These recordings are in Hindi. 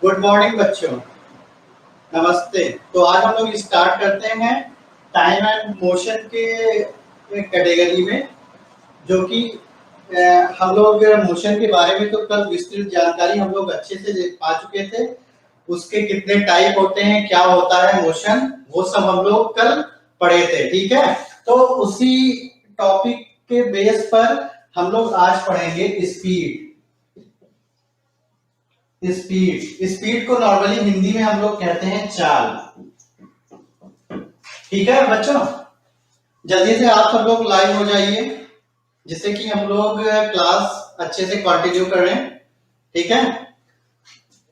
गुड मॉर्निंग बच्चों, नमस्ते। तो आज हम लोग स्टार्ट करते हैं टाइम एंड मोशन के कैटेगरी में, जो कि हम लोग मोशन के बारे में तो कल विस्तृत जानकारी हम लोग अच्छे से पा चुके थे। उसके कितने टाइप होते हैं, क्या होता है मोशन, वो सब हम लोग कल पढ़े थे। ठीक है, तो उसी टॉपिक के बेस पर हम लोग आज पढ़ेंगे स्पीड। स्पीड स्पीड को नॉर्मली हिंदी में हम लोग कहते हैं चाल। ठीक है बच्चों, जल्दी से आप सब लोग लाइव हो जाइए, जिससे कि हम लोग क्लास अच्छे से कंटिन्यू करें। ठीक है,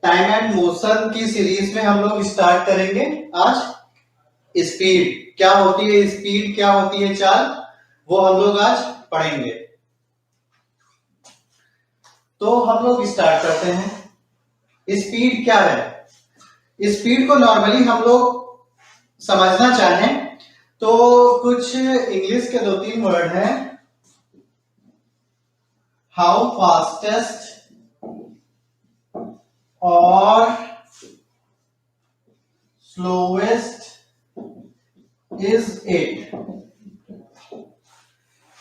टाइम एंड मोशन की सीरीज में हम लोग स्टार्ट करेंगे आज। स्पीड क्या होती है, स्पीड क्या होती है, चाल, वो हम लोग आज पढ़ेंगे। तो हम लोग स्टार्ट करते हैं। स्पीड क्या है? स्पीड को नॉर्मली हम लोग समझना चाहें तो कुछ इंग्लिश के 2-3 वर्ड हैं। हाउ फास्टेस्ट और स्लोवेस्ट इज इट।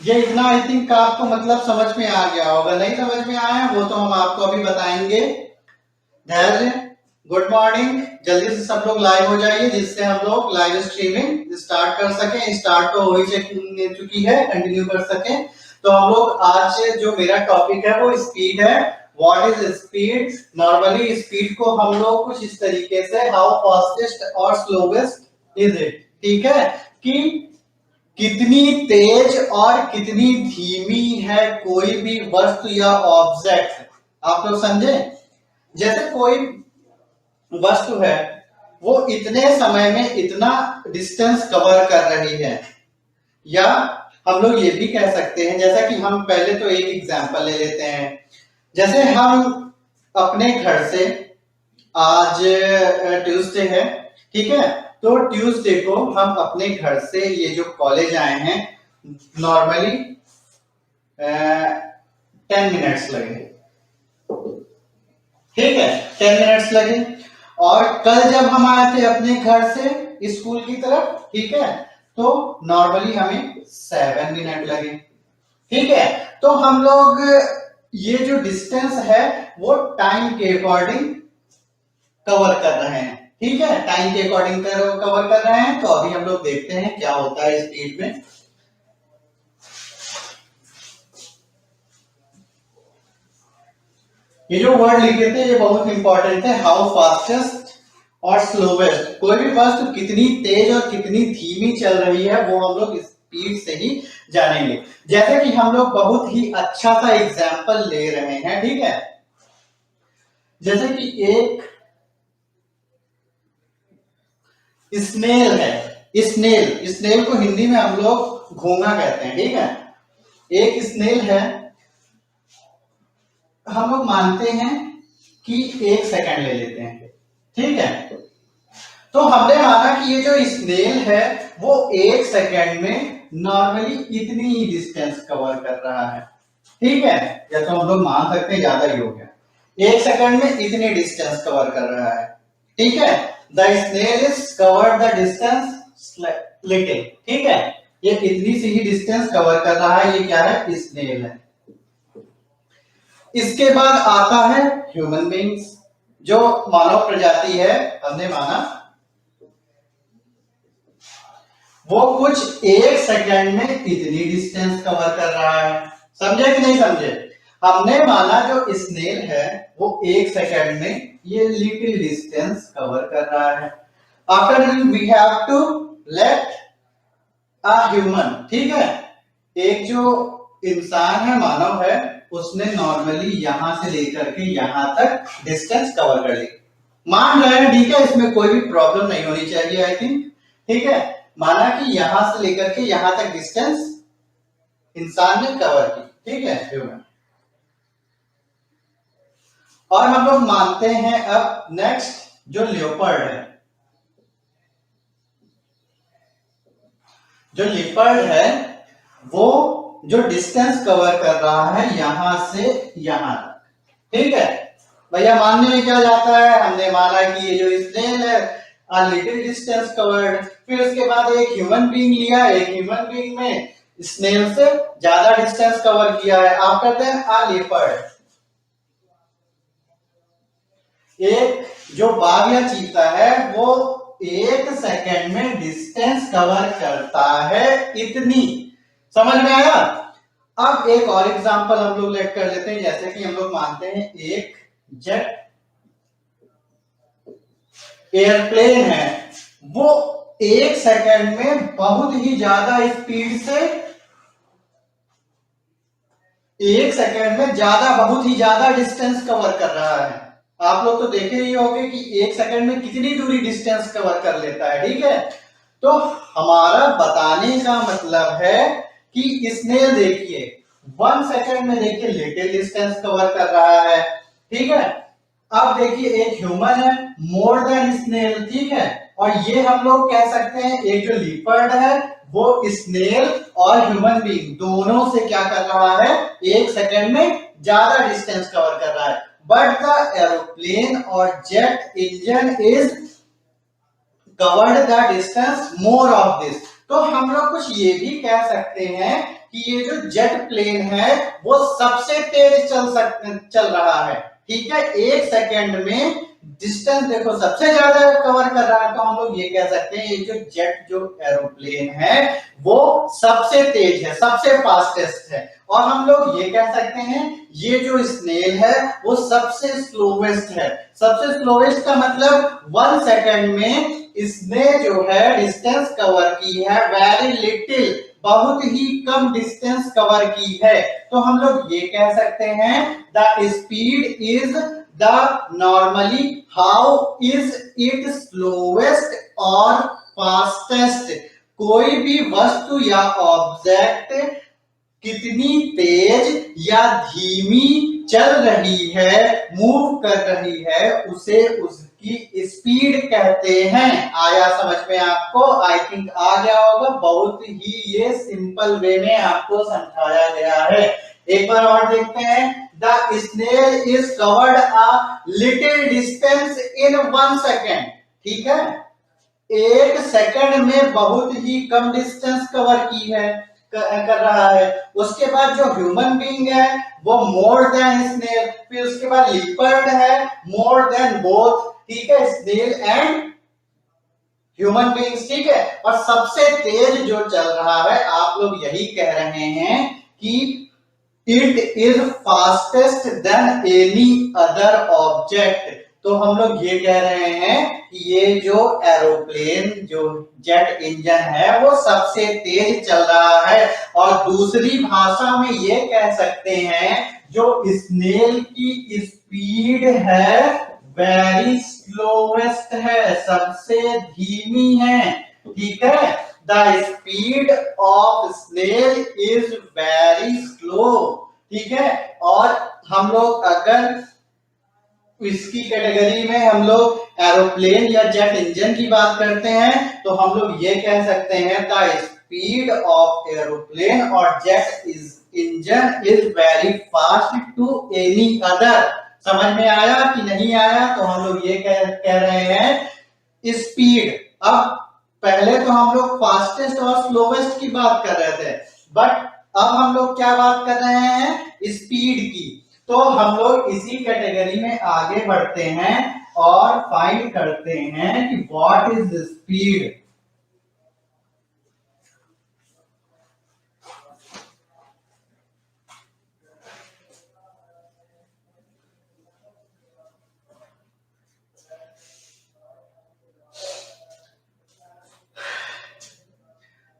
ये इतना आई थिंक आपको मतलब समझ में आ गया होगा। नहीं समझ में आया वो तो हम आपको अभी बताएंगे। धैर्य, गुड मॉर्निंग, जल्दी से सब लोग लाइव हो जाइए, जिससे हम लोग लाइव स्ट्रीमिंग स्टार्ट कर सकें। स्टार्ट तो हो ही चुकी है, कंटिन्यू कर सकें। तो हम लोग आज जो मेरा टॉपिक है वो स्पीड है। What is speed? Normally speed को हम लोग कुछ इस तरीके से, हाउ फास्टेस्ट और स्लोवेस्ट इज इट, ठीक है, कि कितनी तेज और कितनी धीमी है कोई भी वस्तु या ऑब्जेक्ट। आप लोग समझे? जैसे कोई वस्तु है, वो इतने समय में इतना डिस्टेंस कवर कर रही है, या हम लोग ये भी कह सकते हैं, जैसा कि हम पहले तो एक एग्जांपल ले लेते हैं। जैसे हम अपने घर से, आज ट्यूसडे है, ठीक है, तो ट्यूसडे को हम अपने घर से ये जो कॉलेज आए हैं, नॉर्मली 10 मिनट्स लगे, ठीक है, 10 मिनट्स लगे। और कल जब हम आए थे अपने घर से स्कूल की तरफ, ठीक है, तो नॉर्मली हमें 7 मिनट लगे। ठीक है, तो हम लोग ये जो डिस्टेंस है वो टाइम के अकॉर्डिंग कवर कर रहे हैं। ठीक है, टाइम के अकॉर्डिंग कवर कर रहे हैं। तो अभी हम लोग देखते हैं क्या होता है स्पीड में। ये जो वर्ड लिखे थे ये बहुत इंपॉर्टेंट है। हाउ फास्टेस्ट और स्लोवेस्ट, कोई भी वस्तु कितनी तेज और कितनी धीमी चल रही है वो हम लोग स्पीड से ही जानेंगे। जैसे कि हम लोग बहुत ही अच्छा सा एग्जांपल ले रहे हैं, ठीक है, जैसे कि एक स्नेल है। स्नेल को हिंदी में हम लोग घोंघा कहते हैं, ठीक है। एक स्नेल है, हम लोग मानते हैं कि 1 सेकंड ले लेते हैं, ठीक है। तो हमने माना कि ये जो स्नेल है वो 1 सेकंड में नॉर्मली इतनी ही डिस्टेंस कवर कर रहा है, ठीक है, या तो हम लोग मान सकते हैं ज्यादा ही हो गया। 1 सेकंड में इतनी डिस्टेंस कवर कर रहा है, ठीक है। The snail is cover the distance little, ठीक है, ये इतनी सी ही डिस्टेंस कवर कर रहा है। ये क्या है? स्नेल है। इसके बाद आता है ह्यूमन बींग्स, जो मानव प्रजाति है। हमने माना वो कुछ 1 सेकंड में इतनी डिस्टेंस कवर कर रहा है। समझे कि नहीं समझे? हमने माना जो स्नेल है वो 1 सेकंड में ये लिटिल डिस्टेंस कवर कर रहा है। After we have to let a human, ठीक है, एक जो इंसान है, मानव है, उसने नॉर्मली यहां से लेकर के यहां तक डिस्टेंस कवर कर ली। मान रहे हैं, ठीक है, इसमें कोई भी प्रॉब्लम नहीं होनी चाहिए आई थिंक, ठीक है। माना कि यहां से लेकर के यहां तक डिस्टेंस इंसान ने कवर की, ठीक है, ह्यूमन। और हम लोग मानते हैं अब नेक्स्ट जो लियोपर्ड है। जो लियोपर्ड है वो जो डिस्टेंस कवर कर रहा है यहां से यहां तक, ठीक है, भैया मानने में क्या जाता है, हमने माना कि ये जो स्नेल है अ लिटिल डिस्टेंस कवर्ड, फिर उसके बाद एक ह्यूमन बीइंग लिया, एक ह्यूमन बीइंग में स्नेल से ज्यादा डिस्टेंस कवर किया है। आप कहते हैं अ लेपर्ड, एक जो बाघ या चीता है वो 1 सेकंड में डिस्टेंस कवर करता है इतनी। समझ में आया? अब एक और एग्जांपल हम लोग लेट कर लेते हैं, जैसे कि हम लोग मानते हैं एक जेट एयरप्लेन है, वो 1 सेकंड में बहुत ही ज्यादा स्पीड से, 1 सेकंड में बहुत ही ज्यादा डिस्टेंस कवर कर रहा है। आप लोग तो देखे ही होंगे कि 1 सेकंड में कितनी दूरी डिस्टेंस कवर कर लेता है, ठीक है। तो हमारा बताने का मतलब है कि स्नेल देखिए 1 सेकंड में देखिए लिटिल डिस्टेंस कवर कर रहा है, ठीक है। अब देखिए एक ह्यूमन है मोर देन स्नेल, ठीक है। और ये हम लोग कह सकते हैं एक जो लीपर्ड है वो स्नेल और ह्यूमन बीइंग दोनों से क्या कर रहा है, 1 सेकंड में ज्यादा डिस्टेंस कवर कर रहा है। बट द एरोप्लेन और jet engine is covered the distance more of this. तो हम लोग कुछ ये भी कह सकते हैं कि ये जो जेट प्लेन है वो सबसे तेज चल रहा है, ठीक है। 1 सेकंड में डिस्टेंस देखो सबसे ज्यादा कवर कर रहा है, तो हम लोग ये कह सकते हैं ये जो जेट जो एरोप्लेन है वो सबसे तेज है, सबसे फास्टेस्ट है। और हम लोग ये कह सकते हैं ये जो स्नेल है वो सबसे स्लोवेस्ट है। सबसे स्लोवेस्ट का मतलब 1 सेकंड में इसने जो है डिस्टेंस कवर की है वेरी लिटिल, बहुत ही कम डिस्टेंस कवर की है। तो हम लोग ये कह सकते हैं the speed is the normally how is it slowest और फास्टेस्ट। कोई भी वस्तु या ऑब्जेक्ट कितनी तेज या धीमी चल रही है, मूव कर रही है, उसे उसकी स्पीड कहते हैं। आया समझ में आपको? आई थिंक आ गया होगा, बहुत ही ये सिंपल वे में आपको समझाया गया है। एक बार और देखते हैं। The snail is covered a little distance in 1 second, ठीक है। 1 सेकंड में बहुत ही कम डिस्टेंस कवर की है, कर रहा है। उसके बाद जो ह्यूमन बीइंग है वो मोर देन स्नेल, फिर उसके बाद लिपर्ड है मोर देन बोथ, ठीक है, स्नेल एंड ह्यूमन बीइंग्स, ठीक है। और सबसे तेज जो चल रहा है आप लोग यही कह रहे हैं कि it is fastest than any other object. तो हम लोग ये कह रहे हैं कि ये जो एरोप्लेन जो जेट इंजन है वो सबसे तेज चल रहा है। और दूसरी भाषा में ये कह सकते हैं जो स्नेल की स्पीड है वेरी स्लोवेस्ट है, सबसे धीमी है, ठीक है। The speed of snail is very slow, ठीक है। और हम लोग अगर इसकी कैटेगरी में हम लोग एरोप्लेन या जेट इंजन की बात करते हैं तो हम लोग ये कह सकते हैं द स्पीड ऑफ एरोप्लेन और jet engine is very fast to any other. समझ में आया कि नहीं आया? तो हम लोग ये कह रहे हैं स्पीड। अब पहले तो हम लोग फास्टेस्ट और स्लोवेस्ट की बात कर रहे थे, बट अब हम लोग क्या बात कर रहे हैं, स्पीड की। तो हम लोग इसी कैटेगरी में आगे बढ़ते हैं और फाइंड करते हैं कि व्हाट इज स्पीड।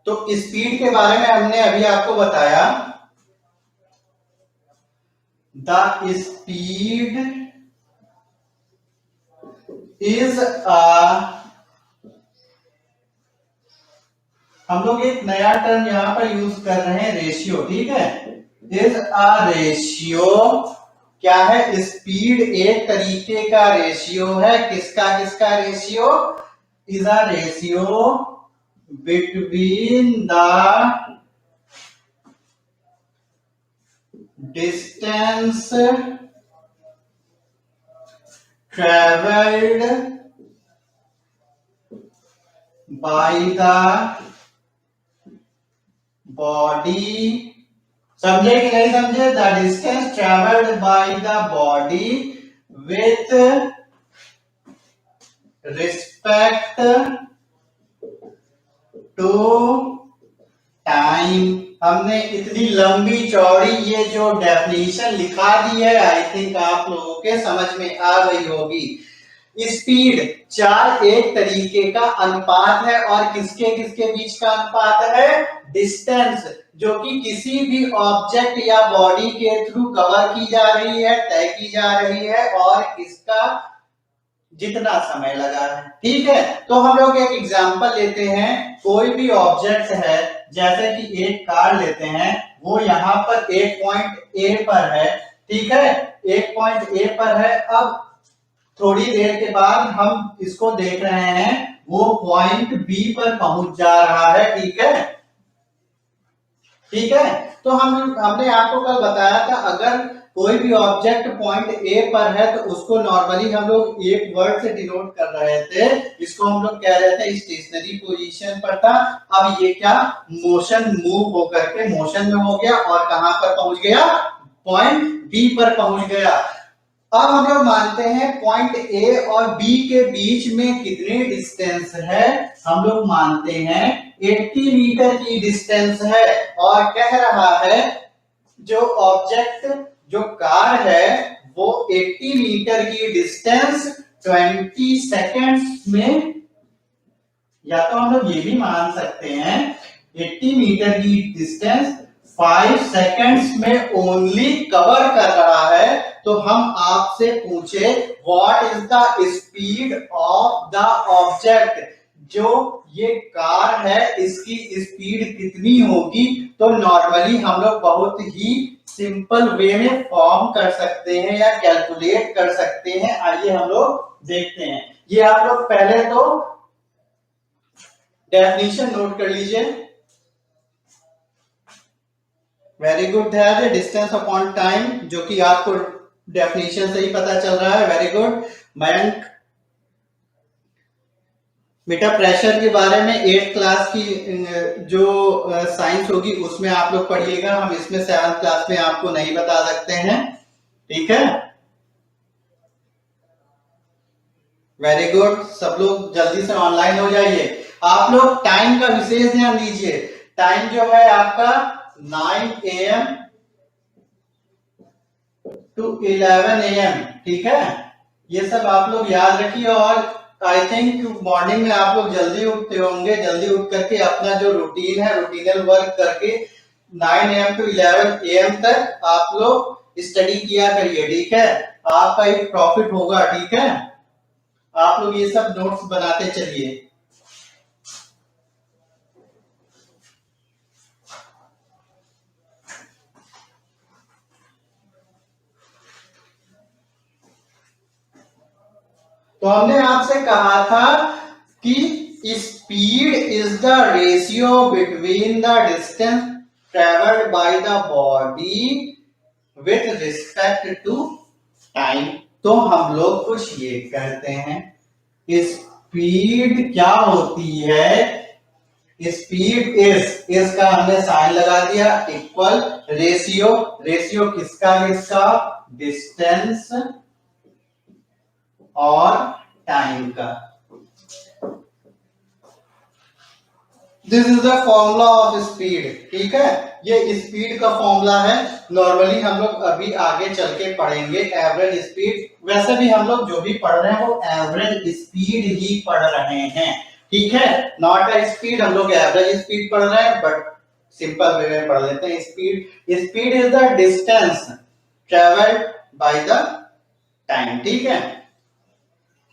तो स्पीड के बारे में हमने अभी आपको बताया, द स्पीड इज हम लोग एक नया टर्म यहां पर यूज कर रहे हैं, रेशियो, ठीक है। इज अ रेशियो, क्या है, स्पीड एक तरीके का रेशियो है। किसका किसका ratio? Is a ratio between the distance traveled by the body, समझे कि नहीं समझे? The distance travelled by the body with respect to time. हमने इतनी लंबी चौड़ी ये जो डेफिनेशन लिखा दी है, आई थिंक आप लोगों के समझ में आ गई होगी। स्पीड चाल एक तरीके का अनुपात है, और किसके किसके बीच का अनुपात है? डिस्टेंस, जो कि किसी भी ऑब्जेक्ट या बॉडी के थ्रू कवर की जा रही है, तय की जा रही है, और इसका जितना समय लगा है। ठीक है, तो हम लोग एक एग्जांपल लेते हैं। कोई भी ऑब्जेक्ट है, जैसे कि एक कार लेते हैं, वो यहाँ पर एक पॉइंट ए पर है। ठीक है, एक पॉइंट ए पर है। अब थोड़ी देर के बाद हम इसको देख रहे हैं, वो पॉइंट बी पर पहुंच जा रहा है। ठीक है, ठीक है। तो हमने आपको कल बताया था, अगर कोई भी ऑब्जेक्ट पॉइंट ए पर है तो उसको नॉर्मली हम लोग एक वर्ड से डिनोट कर रहे थे। इसको हम लोग कह रहे थे स्टेशनरी पोजीशन पर था। अब ये क्या, मोशन मूव होकर के मोशन में हो गया, और कहां पर पहुंच गया? पॉइंट बी पर पहुंच गया। अब हम लोग मानते हैं पॉइंट ए और बी के बीच में कितनी डिस्टेंस है? हम लोग मानते हैं 80 मीटर की डिस्टेंस है, और कह रहा है जो ऑब्जेक्ट, जो कार है, वो 80 मीटर की डिस्टेंस 20 सेकेंड्स में, या तो हम लोग ये भी मान सकते हैं 80 मीटर की डिस्टेंस 5 सेकेंड्स में ओनली कवर कर रहा है। तो हम आपसे पूछे what is the speed of the object, जो ये कार है इसकी स्पीड कितनी होगी? तो नॉर्मली हम लोग बहुत ही सिंपल वे में फॉर्म कर सकते हैं या कैलकुलेट कर सकते हैं। आइए हम लोग देखते हैं। ये आप लोग पहले तो डेफिनेशन नोट कर लीजिए। वेरी गुड है, डिस्टेंस अपॉन टाइम, जो कि आपको डेफिनेशन से ही पता चल रहा है। Very good Mayank. बेटा प्रेशर के बारे में 8th क्लास की जो साइंस होगी उसमें आप लोग पढ़िएगा, हम इसमें 7th क्लास में आपको नहीं बता सकते हैं। ठीक है, वेरी गुड। सब लोग जल्दी से ऑनलाइन हो जाइए। आप लोग टाइम का विशेष ध्यान दीजिए। टाइम जो है आपका 9 AM to 11 AM। ठीक है, ये सब आप लोग याद रखिए। और आई थिंक मॉर्निंग में आप लोग जल्दी उठते होंगे, जल्दी उठ करके अपना जो रूटीन है, रूटीनल वर्क करके 9 AM to 11 AM तक आप लोग स्टडी किया करिए। ठीक है, आपका एक प्रॉफिट होगा। ठीक है, आप लोग ये सब नोट्स बनाते चलिए। तो हमने आपसे कहा था कि speed is the ratio between the distance travelled by the body with respect to time. तो हम लोग कुछ ये कहते हैं, स्पीड क्या होती है? स्पीड इस का हमने साइन लगा दिया, इक्वल रेशियो, रेशियो किसका किसका? डिस्टेंस और टाइम का। This is the formula of speed. ठीक है, ये स्पीड का फॉर्मूला है। नॉर्मली हम लोग अभी आगे चल के पढ़ेंगे एवरेज स्पीड। वैसे भी हम लोग जो भी पढ़ रहे हैं वो एवरेज स्पीड ही पढ़ रहे हैं। ठीक है, नॉट अ स्पीड, हम लोग एवरेज स्पीड पढ़ रहे हैं, बट सिंपल वे में पढ़ लेते हैं। Speed is the distance travelled by the time. ठीक है,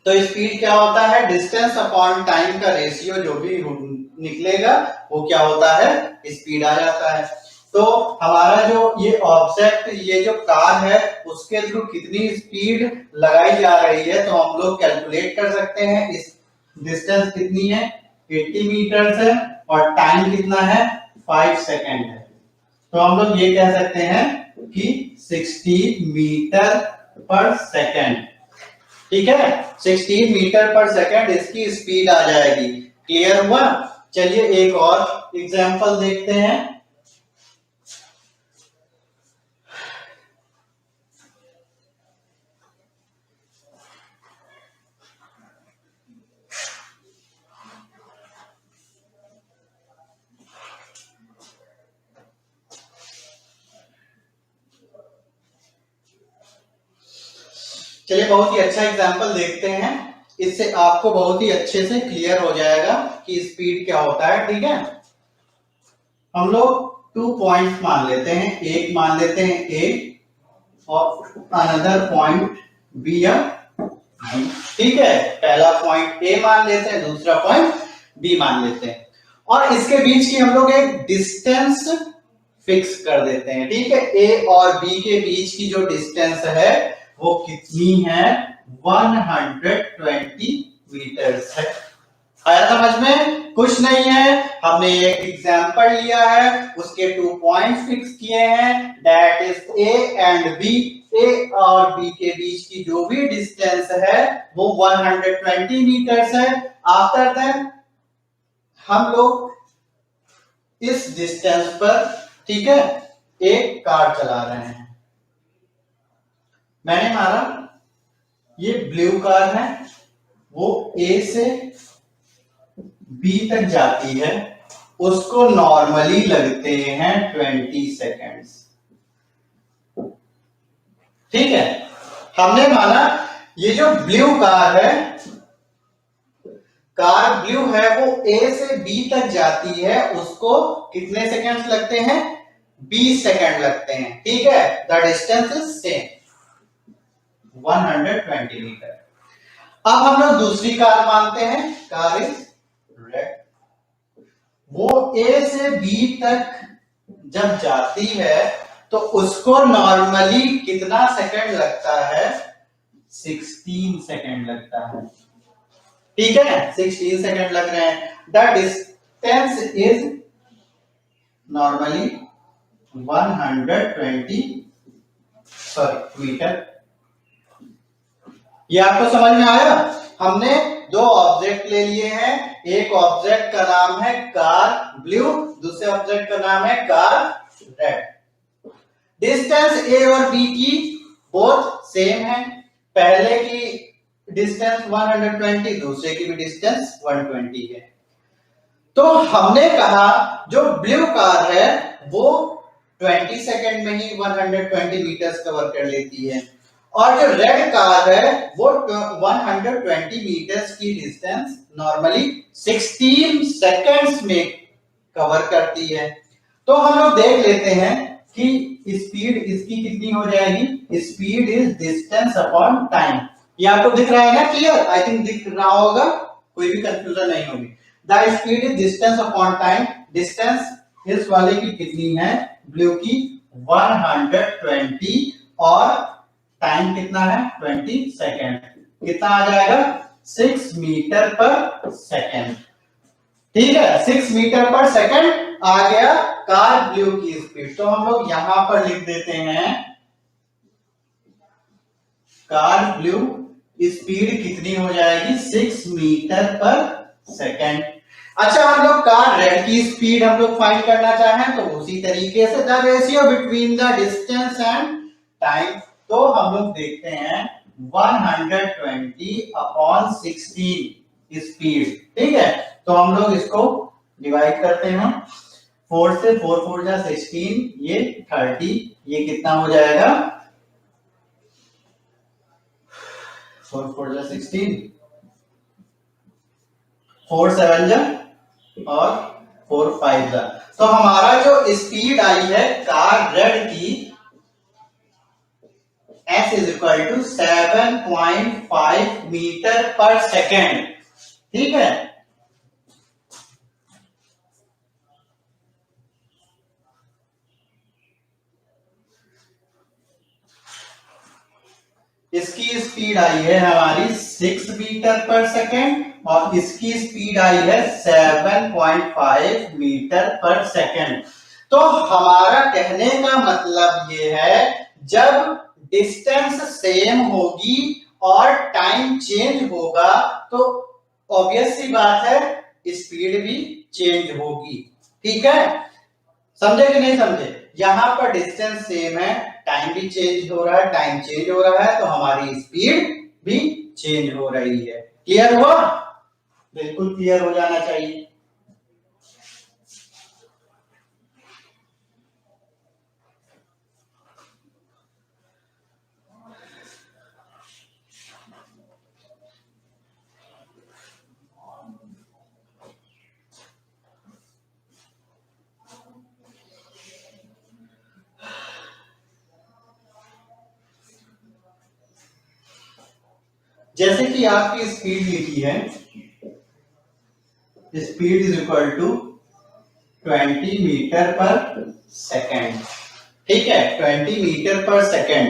तो स्पीड क्या होता है? डिस्टेंस अपॉन टाइम का रेशियो जो भी निकलेगा वो क्या होता है? स्पीड आ जाता है। तो हमारा जो ये ऑब्जेक्ट, ये जो कार है, उसके थ्रू कितनी स्पीड लगाई जा रही है, तो हम लोग कैलकुलेट कर सकते हैं। इस डिस्टेंस कितनी है? 80 मीटर है, और टाइम कितना है? 5 सेकेंड है। तो हम लोग ये कह सकते हैं कि 60 मीटर पर सेकेंड। ठीक है, 16 मीटर पर सेकंड इसकी स्पीड आ जाएगी। क्लियर हुआ? चलिए एक और एग्जांपल देखते हैं। चलिए बहुत ही अच्छा एग्जांपल देखते हैं, इससे आपको बहुत ही अच्छे से क्लियर हो जाएगा कि स्पीड क्या होता है। ठीक है, हम लोग 2 पॉइंट्स मान लेते हैं, एक मान लेते हैं ए और अनदर पॉइंट बी या बी। ठीक है, पहला पॉइंट ए मान लेते हैं, दूसरा पॉइंट बी मान लेते हैं और इसके बीच की हम लोग एक डिस्टेंस फिक्स कर देते हैं। ठीक है, ए और बी के बीच की जो डिस्टेंस है वो कितनी है? 120 मीटर्स है। आया समझ में? कुछ नहीं है, हमने एक एग्जांपल लिया है, उसके 2 पॉइंट फिक्स किए हैं, that is A and B. A और बी के बीच की जो भी डिस्टेंस है वो 120 मीटर्स है। आफ्टर दैट हम लोग इस डिस्टेंस पर, ठीक है, एक कार चला रहे हैं। मैंने मारा, ये ब्लू कार है, वो ए से बी तक जाती है, उसको नॉर्मली लगते हैं 20 सेकेंड्स। ठीक है, हमने माना ये जो ब्लू कार है, कार ब्लू है, वो ए से बी तक जाती है, उसको कितने सेकेंड्स लगते हैं? 20 सेकेंड लगते हैं। ठीक है, the distance is same 120 metre. अब हम लोग दूसरी कार मानते हैं, कार इज रेड, वो ए से बी तक जब जाती है तो उसको नॉर्मली कितना सेकंड लगता है? 16 सेकंड लगता है। ठीक है, 16 सेकंड लग रहे हैं। The distance is normally 120 metre. ये आपको समझ में आया? हमने 2 ऑब्जेक्ट ले लिए हैं, एक ऑब्जेक्ट का नाम है कार ब्लू, दूसरे ऑब्जेक्ट का नाम है कार रेड। डिस्टेंस ए और बी की बोथ सेम है, पहले की डिस्टेंस 120, दूसरे की भी डिस्टेंस 120 है। तो हमने कहा जो ब्लू कार है वो 20 सेकेंड में ही 120 मीटर्स कवर कर लेती है और जो रेड कार है वो 120 मीटर्स की डिस्टेंस नॉर्मली 16 सेकेंड्स में कवर करती है। तो हम लोग देख लेते हैं कि स्पीड इसकी कितनी हो जाएगी। Speed is distance upon time. ये आपको दिख रहा है ना? क्लियर? आई थिंक दिख रहा होगा, कोई भी कंफ्यूजन नहीं होगी। The speed is distance upon time. Distance इस वाले की कितनी है? ब्लू की 120 और टाइम कितना है? 20 सेकेंड। कितना आ जाएगा? 6 मीटर पर सेकेंड। ठीक है, 6 मीटर पर सेकेंड आ गया कार ब्लू की स्पीड। तो हम लोग यहां पर लिख देते हैं कार ब्लू स्पीड कितनी हो जाएगी? 6 मीटर पर सेकेंड। अच्छा, हम लोग कार रेड की स्पीड हम लोग फाइंड करना चाहें तो उसी तरीके से the ratio between the distance and time. तो हम लोग देखते हैं 120 अपॉन 16 स्पीड। ठीक है, तो हम लोग इसको डिवाइड करते हैं 4 से, 4 4 जा 16, ये 30, ये कितना हो जाएगा? 4 4 जा 16, 4 7 जा और 4 5 जा। तो हमारा जो स्पीड आई है कार रेड की S is equal to 7.5 metre per second. ठीक है, इसकी स्पीड आई है हमारी 6 मीटर पर सेकेंड और इसकी स्पीड आई है 7.5 मीटर पर सेकेंड। तो हमारा कहने का मतलब ये है जब डिस्टेंस सेम होगी और टाइम चेंज होगा तो ऑब्वियस सी बात है स्पीड भी चेंज होगी। ठीक है, समझे कि नहीं समझे? यहां पर डिस्टेंस सेम है, टाइम भी चेंज हो रहा है, टाइम चेंज हो रहा है तो हमारी स्पीड भी चेंज हो रही है। क्लियर हुआ? बिल्कुल क्लियर हो जाना चाहिए। जैसे कि आपकी स्पीड लिखी है, speed is equal to 20 metre per second. ठीक है, 20 मीटर पर सेकेंड।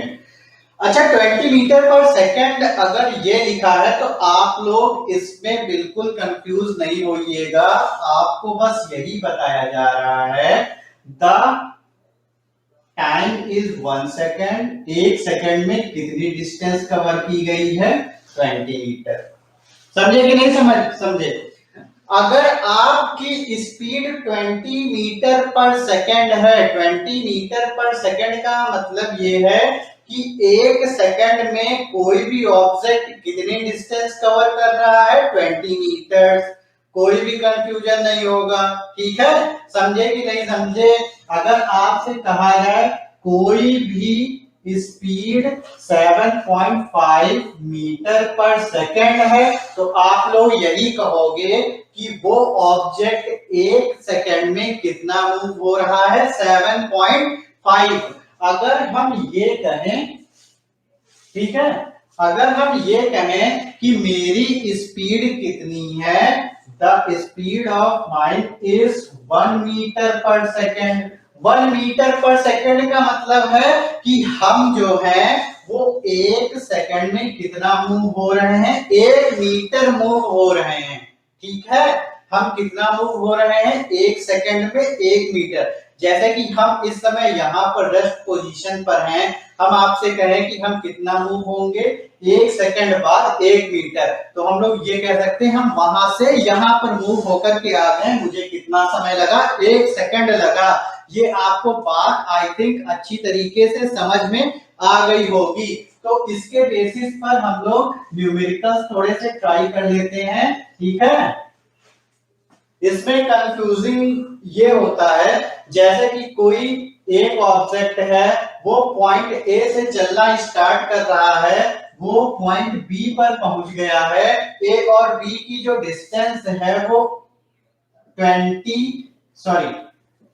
अच्छा, 20 मीटर पर सेकेंड अगर ये लिखा है तो आप लोग इसमें बिल्कुल कंफ्यूज नहीं होइएगा, आपको बस यही बताया जा रहा है the time is 1 second. 1 second में कितनी डिस्टेंस कवर की गई है? 20 मीटर। समझे कि नहीं समझे? अगर आपकी स्पीड 20 मीटर पर सेकेंड है, 20 मीटर पर सेकेंड का मतलब ये है कि 1 सेकेंड में कोई भी ऑब्जेक्ट कितनी डिस्टेंस कवर कर रहा है? 20 मीटर। कोई भी कंफ्यूजन नहीं होगा। ठीक है, समझे कि नहीं समझे? अगर आपसे कहा जाए कोई भी स्पीड 7.5 मीटर पर सेकेंड है तो आप लोग यही कहोगे कि वो ऑब्जेक्ट 1 सेकेंड में कितना मूव हो रहा है? 7.5। अगर हम ये कहें, ठीक है, अगर हम ये कहें कि मेरी स्पीड कितनी है, the speed of mind is 1 metre per second. 1 metre per second का मतलब है कि हम जो है वो 1 सेकेंड में कितना मूव हो रहे हैं? 1 मीटर मूव हो रहे हैं। ठीक है, हम कितना मूव हो रहे हैं? 1 सेकेंड में 1 मीटर। जैसे कि हम इस समय यहाँ पर रेस्ट पोजीशन पर हैं, हम आपसे कहें कि हम कितना मूव होंगे? 1 सेकेंड बाद 1 मीटर, तो हम लोग ये कह सकते हैं हम वहां से यहाँ पर मूव होकर के आ गए, मुझे कितना समय लगा? 1 सेकेंड लगा। ये आपको बात आई थिंक अच्छी तरीके से समझ में आ गई होगी। तो इसके बेसिस पर हम लोग न्यूमेरिकल्स थोड़े से ट्राई कर लेते हैं। ठीक है, इसमें कंफ्यूजिंग ये होता है जैसे कि कोई एक ऑब्जेक्ट है, वो पॉइंट ए से चलना स्टार्ट कर रहा है, वो पॉइंट बी पर पहुंच गया है। ए और बी की जो डिस्टेंस है वो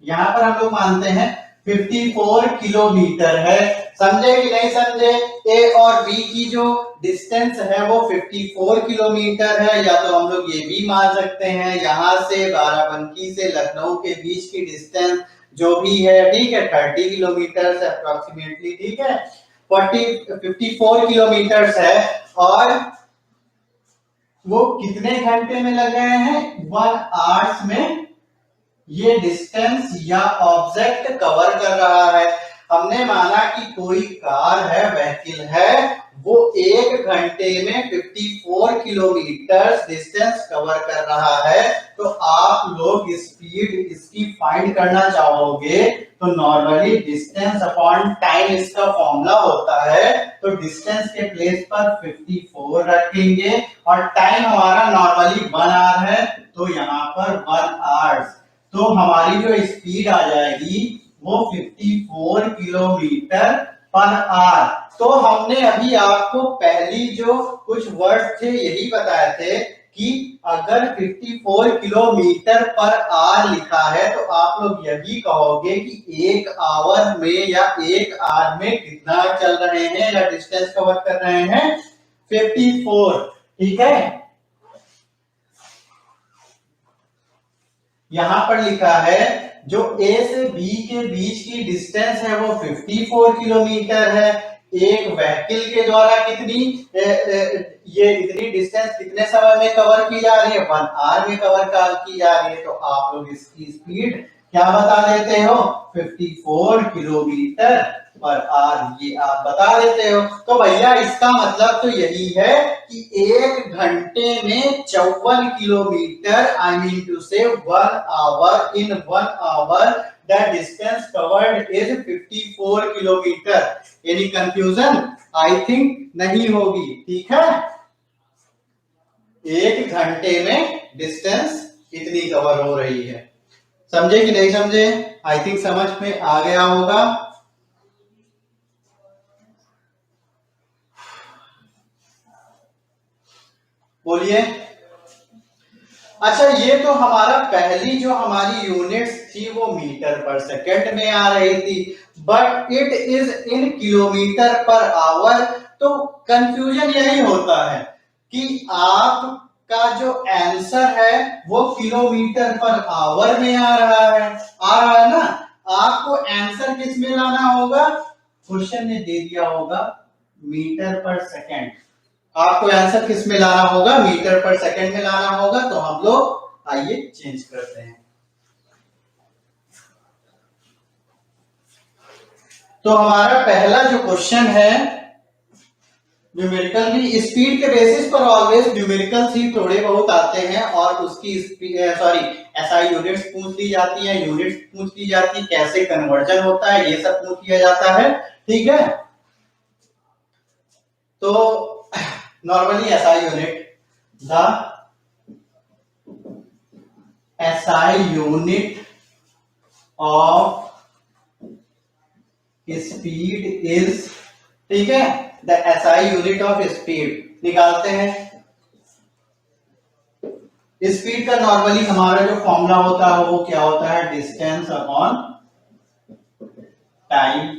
यहां पर हम लोग मानते हैं 54 किलोमीटर है। समझे कि नहीं समझे? ए और बी की जो डिस्टेंस है वो 54 किलोमीटर है, या तो हम लोग ये भी मान सकते हैं यहां से बाराबंकी से लखनऊ के बीच की डिस्टेंस जो भी है, ठीक है, 30 किलोमीटर से अप्रोक्सीमेटली। ठीक है, 54 किलोमीटर है और वो कितने घंटे में लग रहे हैं? 1 आवर्स में ये डिस्टेंस या ऑब्जेक्ट कवर कर रहा है। हमने माना कि कोई कार है, व्हीकल है, वो 1 घंटे में 54 किलोमीटर डिस्टेंस कवर कर रहा है, तो आप लोग स्पीड इसकी फाइंड करना चाहोगे तो नॉर्मली डिस्टेंस अपॉन टाइम इसका फॉर्मूला होता है। तो डिस्टेंस के प्लेस पर 54 रखेंगे और टाइम हमारा नॉर्मली 1 आवर है, तो यहाँ पर 1 आवर्स, तो हमारी जो स्पीड आ जाएगी वो 54 किलोमीटर पर आवर। तो हमने अभी आपको पहली जो कुछ वर्ड थे यही बताए थे कि अगर 54 किलोमीटर पर आवर लिखा है तो आप लोग यही कहोगे कि 1 आवर में या 1 आवर में कितना चल रहे हैं या डिस्टेंस कवर कर रहे हैं? 54। ठीक है, यहां पर लिखा है जो ए से बी के बीच की डिस्टेंस है वो 54 किलोमीटर है। एक व्हीकल के द्वारा कितनी ये इतनी डिस्टेंस कितने समय में कवर की जा रही है? 1 आवर में कवर की जा रही है। तो आप लोग इसकी स्पीड क्या बता देते हो? 54 किलोमीटर और आर ये आप बता देते हो। तो भैया इसका मतलब तो यही है कि 1 घंटे में 54 kilometre, I mean to say 1 hour, in 1 hour the distance covered is 54 kilometre. Any confusion? I think नहीं होगी, ठीक है। 1 घंटे में डिस्टेंस इतनी कवर हो रही है। समझे कि नहीं समझे? आई थिंक समझ में आ गया होगा। बोलिए। अच्छा, ये तो हमारा पहली जो हमारी यूनिट्स थी वो मीटर पर सेकंड में आ रही थी, but it is in kilometre per our. तो कंफ्यूजन यही होता है कि आपका जो आंसर है वो किलोमीटर पर आवर में आ रहा है ना। आपको आंसर किस में लाना होगा? क्वेश्चन ने दे दिया होगा मीटर पर सेकंड। आपको आंसर किस में लाना होगा? मीटर पर सेकंड में लाना होगा। तो हम लोग आइए चेंज करते हैं। तो हमारा पहला जो क्वेश्चन है, न्यूमेरिकल भी स्पीड के बेसिस पर ऑलवेज न्यूमेरिकल्स ही थोड़े बहुत आते हैं, और उसकी एसआई यूनिट्स पूछ ली जाती है, यूनिट्स पूछ ली जाती है, कैसे कन्वर्जन होता है ये सब पूछ लिया जाता है, ठीक है। तो normally SI unit, the SI unit of speed is, ठीक है, the SI unit of speed निकालते हैं। स्पीड का नॉर्मली हमारा जो फॉर्मूला होता है वो क्या होता है? Distance upon time.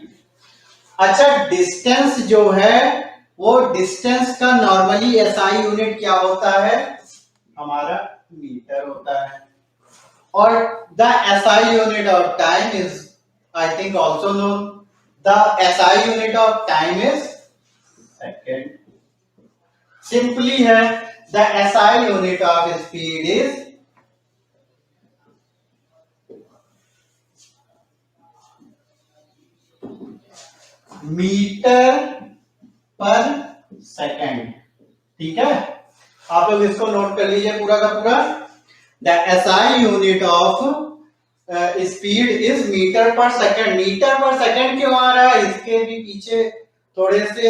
अच्छा, डिस्टेंस जो है वो डिस्टेंस का नॉर्मली SI यूनिट क्या होता है? हमारा मीटर होता है। और the SI unit of time is, I think, also known. The SI unit of time is second. Simply है, the SI unit of speed is metre per second, ठीक है। आप लोग इसको नोट कर लीजिए पूरा का पूरा। The SI unit of speed is metre per second. Metre per second क्यों आ रहा है? इसके भी पीछे थोड़े से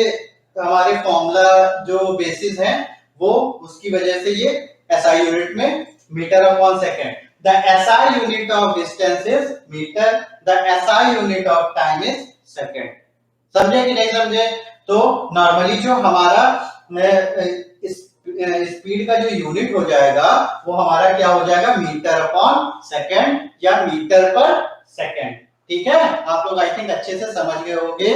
हमारे फॉर्मूला जो बेसिस हैं वो, उसकी वजह से ये SI यूनिट में metre upon second. The SI unit of distance is metre, the SI unit of time is second. समझे कि नहीं समझे? तो नॉर्मली जो हमारा स्पीड का जो यूनिट हो जाएगा वो हमारा क्या हो जाएगा? मीटर अपॉन सेकंड या मीटर पर सेकंड, ठीक है। आप लोग आई थिंक अच्छे से समझ गए होंगे।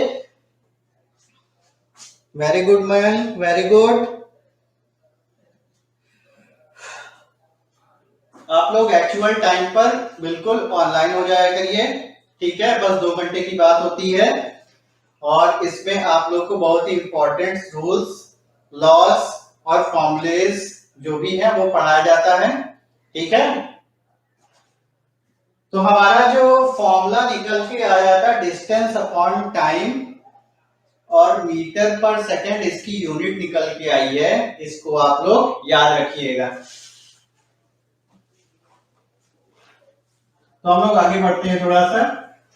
Very good man, very good. आप लोग एक्चुअल टाइम पर बिल्कुल ऑनलाइन हो जाया करिए, ठीक है। बस 2 घंटे की बात होती है, और इसमें आप लोग को बहुत ही इंपॉर्टेंट रूल्स, लॉस और फॉर्मूलेज जो भी है वो पढ़ाया जाता है, ठीक है। तो हमारा जो फॉर्मूला निकल के आया था डिस्टेंस अपॉन टाइम और मीटर पर सेकंड, इसकी यूनिट निकल के आई है, इसको आप लोग याद रखिएगा। तो हम लोग आगे बढ़ते हैं थोड़ा सा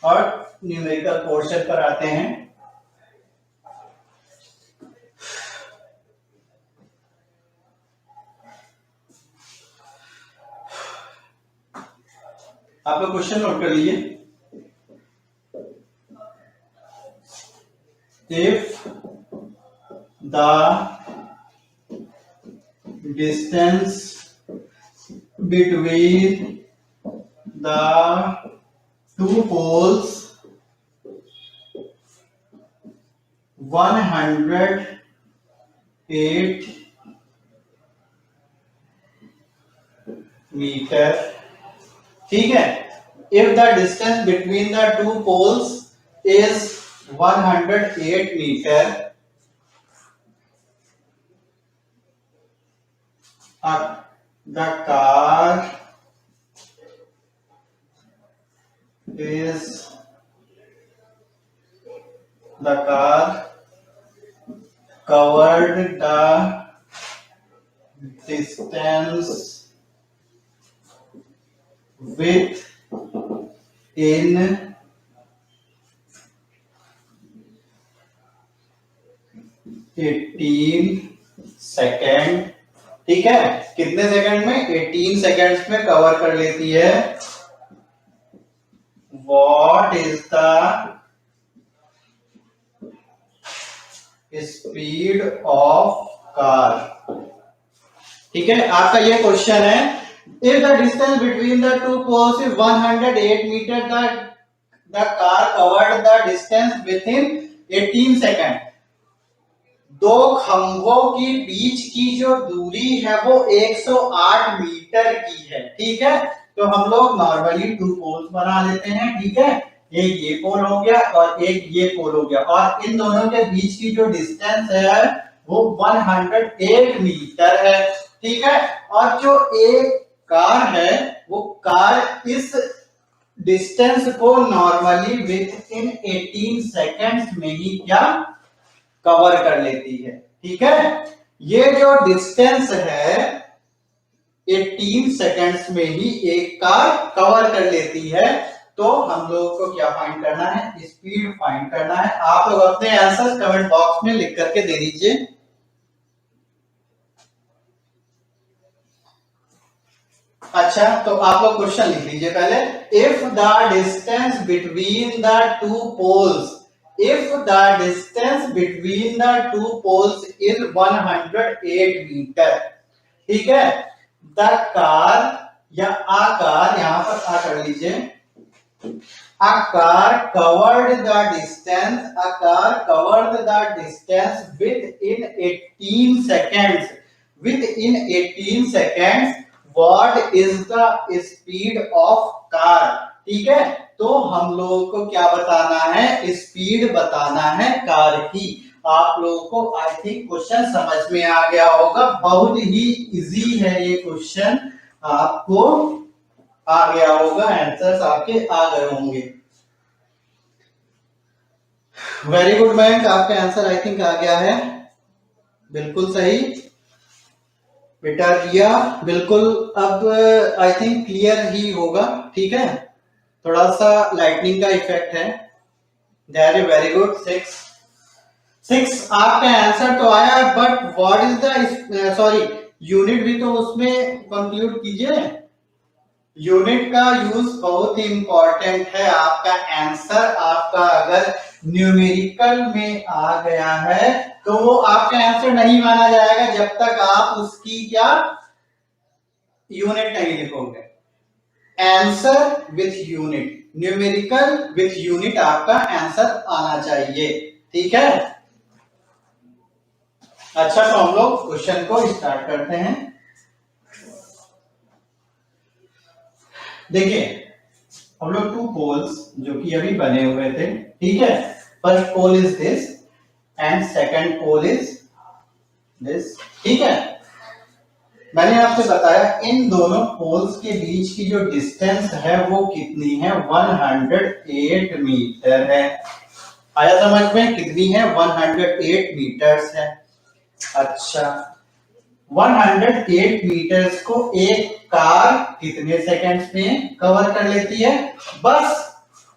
और न्यूमेरिकल पोर्शन पर आते हैं। आप लोग क्वेश्चन नोट कर लीजिए। If the distance between the two poles 108 metre, ठीक है। if the distance between the two poles is 108 meter, the car is the car covered the distance within 18 second. ठीक है, कितने सेकंड में? 18 सेकंड्स में कवर कर लेती है। What is the speed of car? ठीक है, आपका ये क्वेश्चन है। If the distance between the two poles is 108 metre, the car covered the distance within 18 second. दो खंभों के बीच की जो दूरी है वो 108 मीटर की है। ठीक है, तो हम लोग नॉर्मली टू पोल्स बना लेते हैं। ठीक है, एक ये पोल हो गया और एक ये पोल हो गया, और इन दोनों के बीच की जो डिस्टेंस है वो 108 मीटर है। ठीक है, और जो एक कार है वो कार इस डिस्टेंस को नॉर्मली विद इन 18 सेकेंड्स में ही क्या कवर कर लेती है। ठीक है, ये जो डिस्टेंस है 18 सेकेंड्स में ही एक कार कवर कर लेती है। तो हम लोगों को क्या फाइंड करना है? स्पीड फाइंड करना है। आप लोग अपने आंसर कमेंट बॉक्स में लिख करके दे दीजिए। अच्छा, तो आप लोग क्वेश्चन लिख लीजिए पहले। If the distance between the two poles, if the distance between the two poles is 108 meter, ठीक है, the car या a car, यहां पर आ कर लीजिए, a car covered the distance within 18 seconds, within 18 seconds, what is the speed of car? ठीक है, तो हम लोगों को क्या बताना है? स्पीड बताना है कार की। आप लोगों को आई थिंक क्वेश्चन समझ में आ गया होगा। बहुत ही इजी है ये क्वेश्चन, आपको आ गया होगा, आंसर्स आपके आ गए होंगे। वेरी गुड मैम, आपका आंसर आई थिंक आ गया है, बिल्कुल सही बेटा रिया, बिल्कुल। अब आई थिंक क्लियर ही होगा। ठीक है, थोड़ा सा लाइटनिंग का इफेक्ट है। धैर्य, वेरी गुड। 6 आपका आंसर तो आया, but what is the, sorry, unit भी तो उसमें कंक्लूड कीजिए। यूनिट का यूज बहुत ही इंपॉर्टेंट है। आपका आंसर आपका अगर न्यूमेरिकल में आ गया है तो वो आपका आंसर नहीं माना जाएगा जब तक आप उसकी क्या यूनिट नहीं लिखोगे। Answer with unit, numerical with unit आपका आंसर आना चाहिए। ठीक है, अच्छा, तो हम लोग क्वेश्चन को स्टार्ट करते हैं। देखिए, हम लोग टू पोल्स जो कि अभी बने हुए थे। ठीक है, first pole is this and second pole is this. ठीक है, मैंने आपसे बताया इन दोनों पोल्स के बीच की जो डिस्टेंस है वो कितनी है? 108 मीटर है। आया समझ में? कितनी है? 108 मीटर्स है। अच्छा, 108 मीटर्स को एक कार कितने सेकंड्स में कवर कर लेती है? बस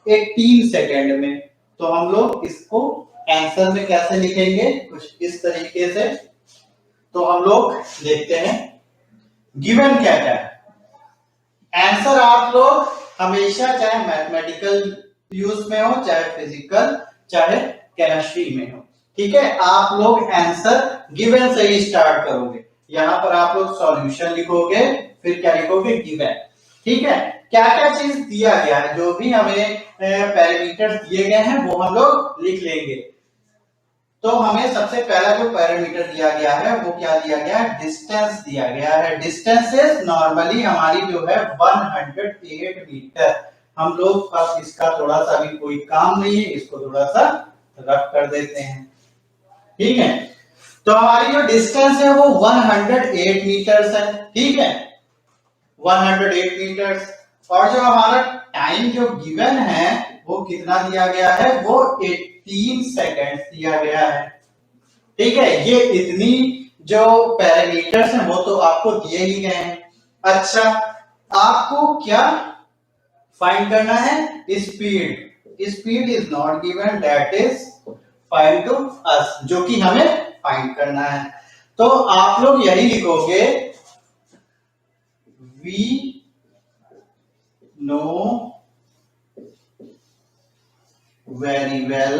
18 सेकंड में। तो हम लोग इसको आंसर में कैसे लिखेंगे? कुछ इस तरीके से। तो हम लोग देखते हैं गिवन क्या क्या है। आंसर आप लोग हमेशा चाहे मैथमेटिकल यूज में हो, चाहे फिजिकल, चाहे केमिस्ट्री में हो, ठीक है, आप लोग आंसर गिवन से ही स्टार्ट करोगे। यहां पर आप लोग सॉल्यूशन लिखोगे, फिर क्या लिखोगे? गिवन। ठीक है, क्या क्या चीज दिया गया है, जो भी हमें पैरामीटर्स दिए गए हैं वो हम लोग लिख लेंगे। तो हमें सबसे पहला जो पैरामीटर दिया गया है वो क्या दिया गया है? डिस्टेंस दिया गया है। डिस्टेंस नॉर्मली हमारी जो है 108 मीटर। हम लोग अब इसका थोड़ा सा भी कोई काम नहीं है, इसको थोड़ा सा रफ कर देते हैं। ठीक है, तो हमारी जो डिस्टेंस है वो 108 मीटर्स है। ठीक है, 108 मीटर्स। और जो हमारा टाइम जो गिवन है वो कितना दिया गया है, वो 18 सेकेंड दिया गया है। ठीक है, ये इतनी जो पैरामीटर्स हैं वो तो आपको दिए ही गए हैं। अच्छा, आपको क्या फाइंड करना है? Speed. Speed is not given, that is find to us, जो कि हमें फाइंड करना है। तो आप लोग यही लिखोगे, we know very well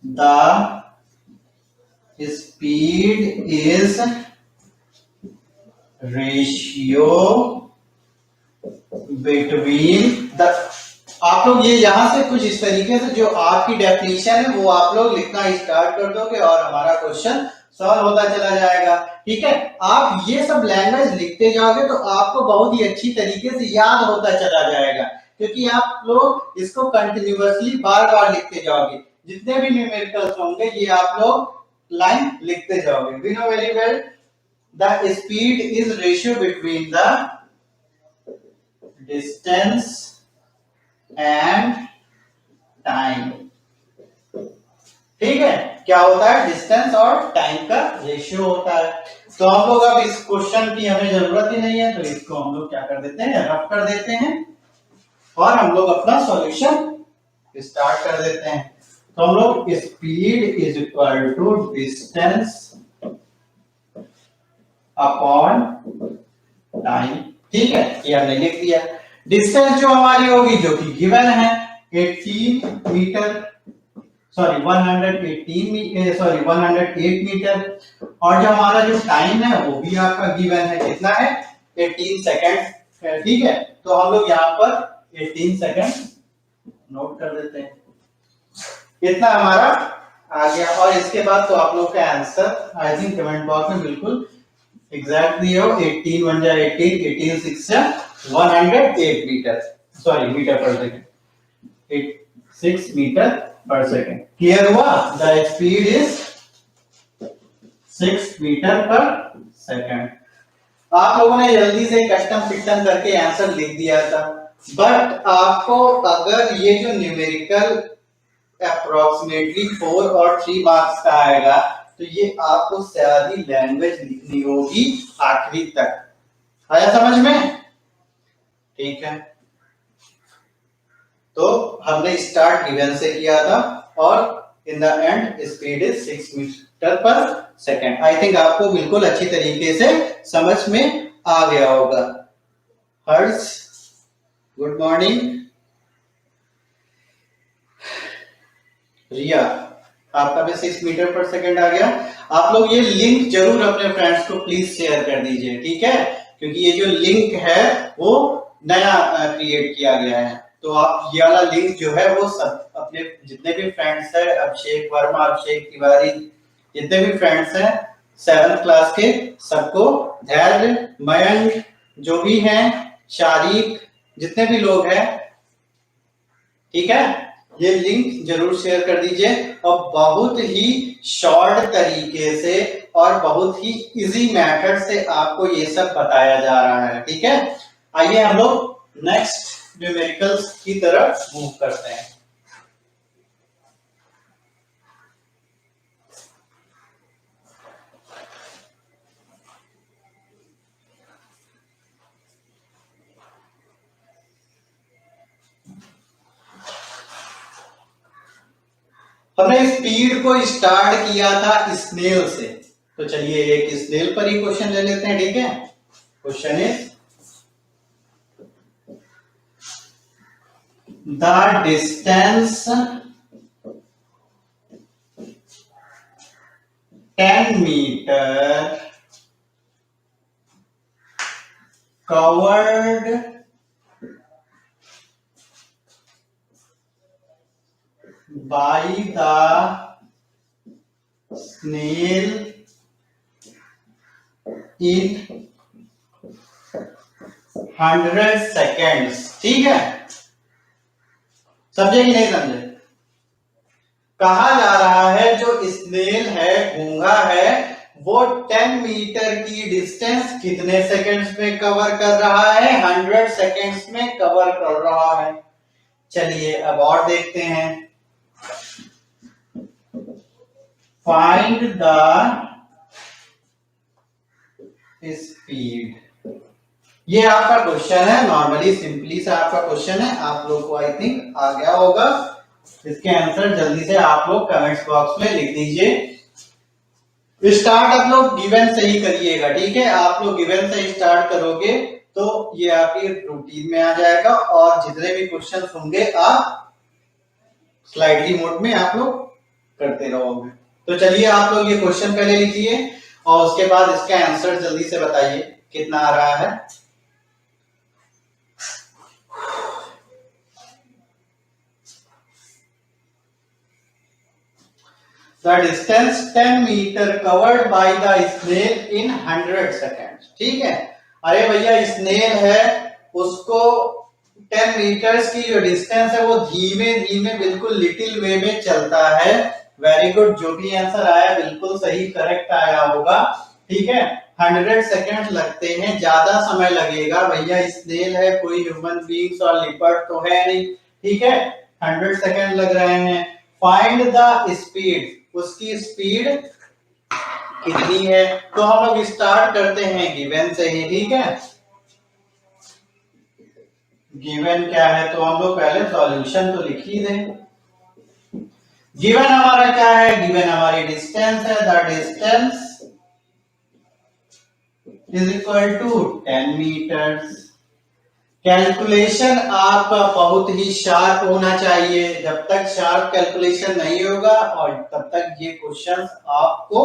the speed is ratio between the, आप लोग ये यहां से कुछ इस तरीके से जो आपकी डेफिनेशन है वो आप लोग लिखना स्टार्ट कर दोगे और हमारा क्वेश्चन सॉल्व होता चला जाएगा। ठीक है, आप ये सब लैंग्वेज लिखते जाओगे तो आपको बहुत ही अच्छी तरीके से याद होता चला जाएगा, क्योंकि आप लोग इसको कंटिन्यूअसली बार बार लिखते जाओगे। जितने भी न्यूमेरिकल्स होंगे ये आप लोग लाइन लिखते जाओगे। We know very well the speed is ratio between the distance and time. ठीक है, क्या होता है? डिस्टेंस और टाइम का रेशियो होता है। तो हम लोग अब इस क्वेश्चन की हमें जरूरत ही नहीं है, तो इसको हम लोग क्या कर देते हैं, रफ कर देते हैं और हम लोग अपना सॉल्यूशन स्टार्ट कर देते हैं। तो हम लोग speed is equal to distance upon time. ठीक है, ये हमने लिख दिया। डिस्टेंस जो हमारी होगी, जो कि गिवन है 18 मीटर, सॉरी 108 मीटर, और जो हमारा जो टाइम है वो भी आपका गिवन है, कितना है? 18 सेकेंड। ठीक है, तो हम लोग यहाँ पर 18 सेकेंड नोट कर देते हैं। इतना हमारा आ गया, और इसके बाद तो आप लोग का answer I think comment box में बिल्कुल एग्जैक्ट दिए हो। 18 1 जा 18, 18 6 जा 108 metre, sorry metre per second, 6 metre per second. Clear हुआ? The speed is 6 metre per second. आप लोगों ने जल्दी से कस्टम फिक्टम करके आंसर लिख दिया था, बट आपको अगर ये जो न्यूमेरिकल अप्रोक्सीमेटली 4 और 3 मार्क्स का आएगा, तो ये आपको सारी लैंग्वेज लिखनी होगी आखिरी तक। आया समझ में? ठीक है, तो हमने स्टार्ट गिवन से किया था और in the end speed is 6 metre per second. I think आपको बिल्कुल अच्छी तरीके से समझ में आ गया होगा। हर्ष, गुड मॉर्निंग। रिया, आपका भी 6 मीटर पर सेकेंड आ गया। आप लोग ये लिंक जरूर अपने फ्रेंड्स को प्लीज शेयर कर दीजिए, ठीक है, क्योंकि ये जो लिंक है वो नया क्रिएट किया गया है। तो आप ये वाला लिंक जो है वो सब अपने जितने भी फ्रेंड्स हैं, अभिषेक वर्मा, अभिषेक तिवारी, जितने भी फ्रेंड्स हैं 7th क्लास के, सबको, धैर्य, मयंक, जो भी हैं, शारिक, जितने भी लोग हैं, ठीक है, ये लिंक जरूर शेयर कर दीजिए। और बहुत ही शॉर्ट तरीके से और बहुत ही इजी मेथड से आपको ये सब बताया जा रहा है, ठीक है। आइए हम लोग नेक्स्ट न्यूमेरिकल्स की तरफ मूव करते हैं। हमने स्पीड को स्टार्ट किया था स्नेल से, तो चलिए एक स्नेल पर ही क्वेश्चन ले लेते हैं, ठीक है। Question is the distance 10 metre covered by the snail in 100 seconds। ठीक है, समझे कि नहीं समझे? कहा जा रहा है जो स्नेल है, घोंघा है, वो 10 मीटर की डिस्टेंस कितने सेकंड्स में कवर कर रहा है? 100 सेकंड्स में कवर कर रहा है। चलिए अब और देखते हैं। Find the speed. ये आपका क्वेश्चन है, नॉर्मली सिंपली सा आपका क्वेश्चन है, आप लोग को आई थिंक आ गया होगा। इसके आंसर जल्दी से आप लोग कमेंट्स बॉक्स में लिख दीजिए। स्टार्ट आप लोग गिवन से ही करिएगा, ठीक है? आप लोग गिवन से ही स्टार्ट करोगे तो ये आपकी रूटीन में आ जाएगा और जितने भी क्वेश्चन होंगे आप स्लाइडली मोड में आप लोग करते रहोगे। तो चलिए आप लोग ये क्वेश्चन पहले लिखिए और उसके बाद इसका आंसर जल्दी से बताइए कितना आ रहा है। The distance 10 meter covered by the snail in 100 seconds। ठीक है, अरे भैया स्नेल है, उसको 10 मीटर्स की जो डिस्टेंस है वो धीमे धीमे बिल्कुल लिटिल वे में चलता है। वेरी गुड, जो भी आंसर आया बिल्कुल सही करेक्ट आया होगा। ठीक है, 100 सेकंड लगते हैं, ज्यादा समय लगेगा भैया, स्नेल है, कोई ह्यूमन बींग्स और लिपर्ड तो है नहीं। ठीक है, 100 सेकंड लग रहे हैं। फाइंड द स्पीड, उसकी स्पीड कितनी है? तो हम लोग स्टार्ट करते हैं गिवन से ही। ठीक है, गिवन क्या है तो हम लोग पहले सॉल्यूशन तो लिख ही दें। गिवन हमारा क्या है? गिवन हमारी डिस्टेंस है। The distance is equal to 10 metres. Calculation आपका बहुत ही शार्प होना चाहिए। जब तक शार्प कैलकुलेशन नहीं होगा और तब तक ये क्वेश्चन आपको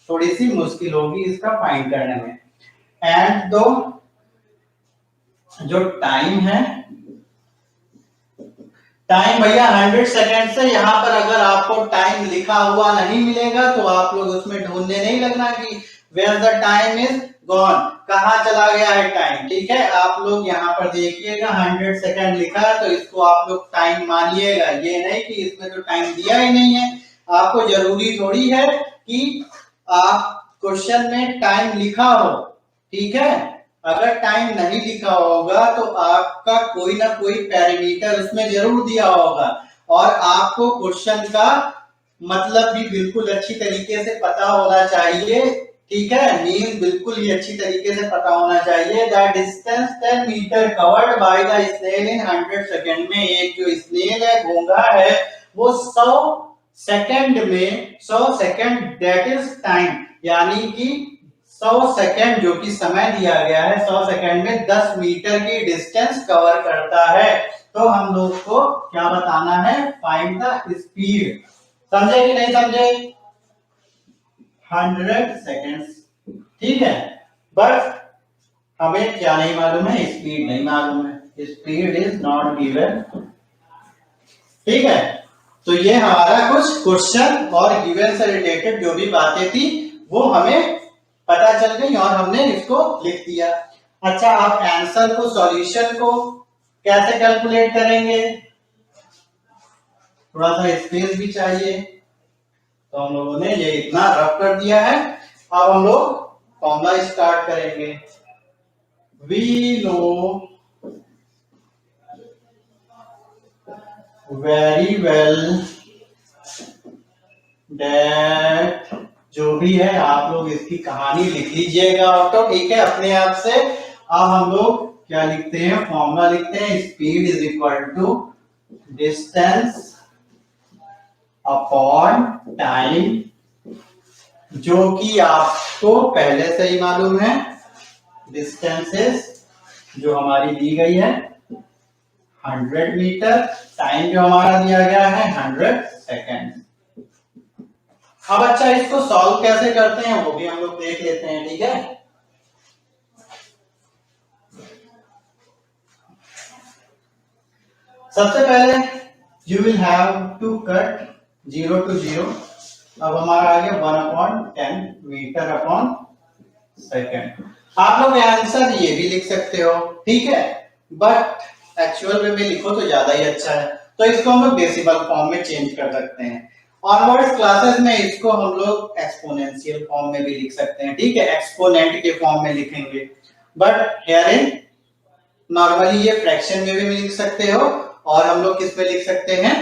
थोड़ी सी मुश्किल होगी इसका फाइंड करने में। एंड दो जो टाइम है, टाइम भैया 100 सेकेंड से, यहां पर अगर आपको टाइम लिखा हुआ नहीं मिलेगा तो आप लोग उसमें ढूंढने नहीं लगना कि where the time is gone, कहां चला गया है टाइम। ठीक है, आप लोग यहाँ पर देखिएगा 100 सेकेंड लिखा है तो इसको आप लोग टाइम मानिएगा, ये नहीं कि इसमें तो टाइम दिया ही नहीं है। आपको जरूरी थोड़ी है कि आप क्वेश्चन में टाइम लिखा हो। ठीक है, अगर टाइम नहीं लिखा होगा तो आपका कोई ना कोई पैरामीटर उसमें जरूर दिया होगा और आपको क्वेश्चन का मतलब भी बिल्कुल अच्छी तरीके से पता होना चाहिए। ठीक है, मीन बिल्कुल ही अच्छी तरीके से पता होना चाहिए। The distance 10 metre covered by the snail in 100 second में, एक जो स्नेल है, घोंघा है, वो 100 सेकेंड में, 100 सेकेंड दैट इज टाइम, यानी कि 100 सेकेंड जो कि समय दिया गया है, 100 सेकेंड में 10 मीटर की डिस्टेंस कवर करता है। तो हम लोग को क्या बताना है? Find the speed. समझे कि नहीं समझे? 100 सेकेंड्स। ठीक है, बट हमें क्या नहीं मालूम है? स्पीड नहीं मालूम है। Speed is not given. ठीक है, तो ये हमारा कुछ क्वेश्चन और गिवन से रिलेटेड जो भी बातें थी वो हमें पता चल गई और हमने इसको लिख दिया। अच्छा, आप आंसर को, सॉल्यूशन को कैसे कैलकुलेट करेंगे? थोड़ा सा स्पेस भी चाहिए, तो हम लोगों ने ये इतना रफ कर दिया है। अब हम लोग फॉर्मूला स्टार्ट करेंगे। We know very well that, जो भी है आप लोग इसकी कहानी लिख लीजिएगा ऑटो। ठीक है, अपने आप से। अब हम लोग क्या लिखते हैं? फॉर्मूला लिखते हैं। Speed is equal to distance upon time, जो कि आपको पहले से ही मालूम है। डिस्टेंसेस जो हमारी दी गई है 100 मीटर, टाइम जो हमारा दिया गया है 100 सेकेंड। अब अच्छा, इसको सॉल्व कैसे करते हैं वो भी हम लोग देख लेते हैं। ठीक है, सबसे पहले you will have to cut 0 to 0। अब हमारा आ गया 1/10 मीटर अपॉन सेकेंड। आप लोग आंसर ये भी लिख सकते हो। ठीक है, बट एक्चुअल में लिखो तो ज्यादा ही अच्छा है, तो इसको हम लोग डेसिमल फॉर्म में चेंज कर सकते हैं। ऑनवर्ड्स क्लासेस में इसको हम लोग एक्सपोनेंशियल फॉर्म में भी लिख सकते हैं, ठीक है, एक्सपोनेंट के फॉर्म में लिखेंगे, बट हियर इन नॉर्मली ये फ्रैक्शन में भी लिख सकते हो और हम लोग किस में लिख सकते हैं,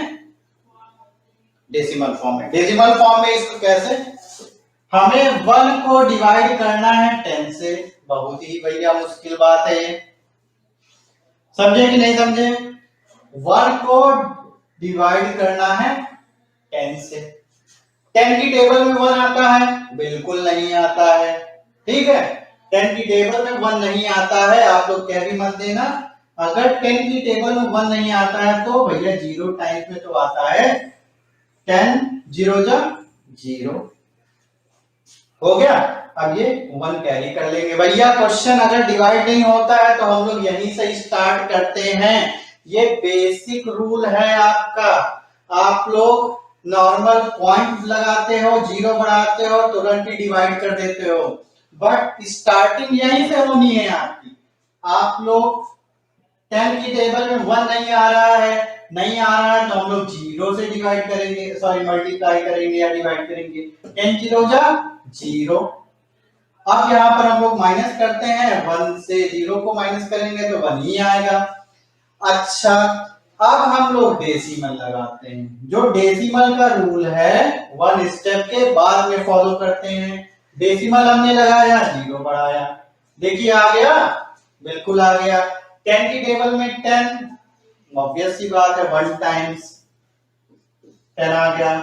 डेसिमल फॉर्म में। डेसिमल फॉर्म में इसको कैसे, हमें 1 को डिवाइड करना है 10 से, बहुत ही भैया मुश्किल बात है ये, समझे कि नहीं समझे। 1 को डिवाइड करना है 10 से। 10 की टेबल में 1 आता है, बिल्कुल नहीं आता है, ठीक है, 10 की टेबल में 1 नहीं आता है, आप लोग कह भी मत देना। अगर 10 की टेबल में 1 नहीं आता है तो भैया 0 टाइम्स में तो आता है, 10 0 जा 0 हो गया। अब ये 1 कैरी कर लेंगे भैया। क्वेश्चन अगर डिवाइड नहीं होता है तो हम लोग यहीं से स्टार्ट करते हैं, ये बेसिक रूल है आपका। आप लोग नॉर्मल पॉइंट लगाते हो, 0 बढ़ाते हो, तुरंत ही डिवाइड कर देते हो, बट स्टार्टिंग यहीं से होनी है आपकी। आप लोग 10 की टेबल में 1 नहीं आ रहा है, नहीं आ रहा है तो हम लोग 0 से डिवाइड करेंगे, सॉरी मल्टीप्लाई करेंगे या डिवाइड करेंगे, 10 0 जा 0। अब यहाँ पर हम लोग माइनस करते हैं, 1 से 0 को माइनस करेंगे तो 1 ही आएगा। अच्छा, अब हम लोग डेसिमल लगाते हैं। जो डेसिमल का रूल है 1 स्टेप के बाद में फॉलो करते हैं। डेसिमल हमने लगाया, 0 बढ़ाया, देखिए आ गया, बिल्कुल आ गया। 10 की टेबल में 10, ऑब्वियस सी बात है 1 टाइम्स 10 आ गया,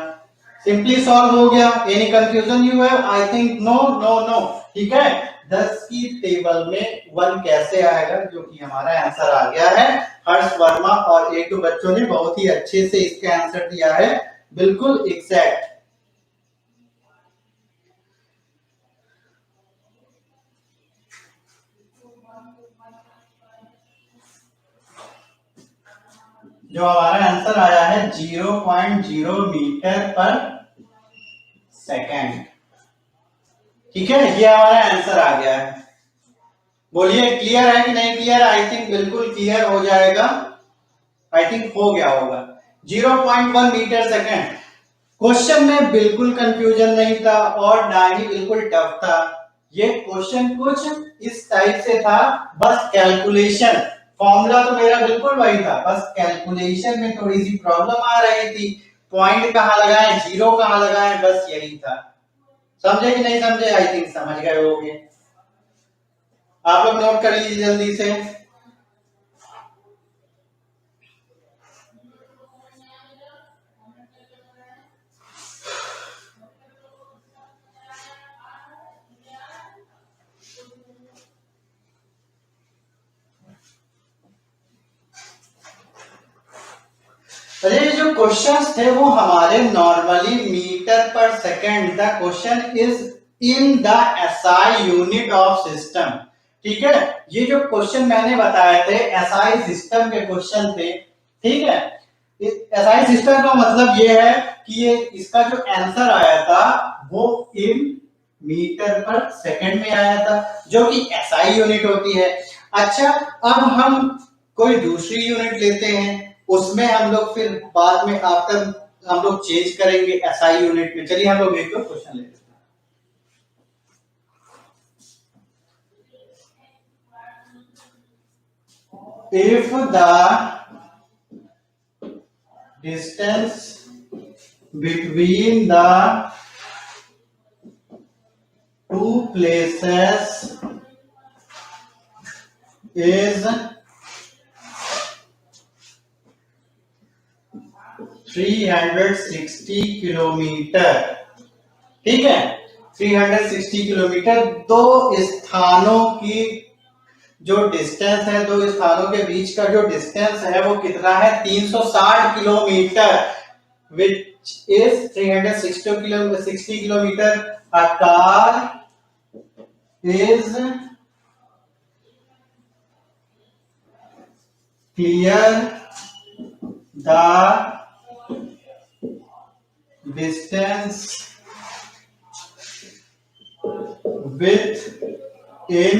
सिंपली सॉल्व हो गया। Any confusion you have? I think no no no, ठीक है। 10 की टेबल में 1 कैसे आएगा, जो कि हमारा आंसर आ गया है। हर्ष वर्मा और A2 बच्चों ने बहुत ही अच्छे से इसका आंसर दिया है, बिल्कुल एग्जैक्ट। जो हमारा आंसर आया है 0.0 मीटर पर सेकेंड, ठीक है, ये हमारा आंसर आ गया है। बोलिए क्लियर है कि नहीं क्लियर? आई थिंक बिल्कुल क्लियर हो जाएगा, आई थिंक हो गया होगा। 0.1 मीटर सेकेंड। क्वेश्चन में बिल्कुल कंफ्यूजन नहीं था और ना ही बिल्कुल टफ था। ये क्वेश्चन कुछ इस टाइप से था, बस कैलकुलेशन, फॉर्मूला तो मेरा बिल्कुल वही था, बस कैलकुलेशन में थोड़ी सी प्रॉब्लम आ रही थी। पॉइंट कहाँ लगाएं, 0 कहाँ लगाएं, बस यही था। समझे कि नहीं समझे? आई थिंक समझ गए होंगे। आप लोग नोट कर लीजिए जल्दी से। ये जो क्वेश्चंस थे वो हमारे normally metre per second, the question is in the SI unit of system, ठीक है। ये जो क्वेश्चन मैंने बताए थे एसआई सिस्टम के क्वेश्चन थे, ठीक है। एसआई सिस्टम का मतलब ये है कि ये इसका जो आंसर आया था वो इन मीटर पर सेकेंड में आया था, जो कि एसआई यूनिट होती है। अच्छा, अब हम कोई दूसरी यूनिट लेते हैं, उसमें हम लोग फिर बाद में आफ्टर हम लोग चेंज करेंगे एसआई यूनिट में। चलिए हम लोग एक दो क्वेश्चन लेते हैं। If the distance between the two places is 360 kilometre, ठीक है, 360 किलोमीटर, दो स्थानों की जो डिस्टेंस है, दो स्थानों के बीच का जो डिस्टेंस है वो कितना है, 360 kilometre, which is 360 kilometre. A car is clear the distance with in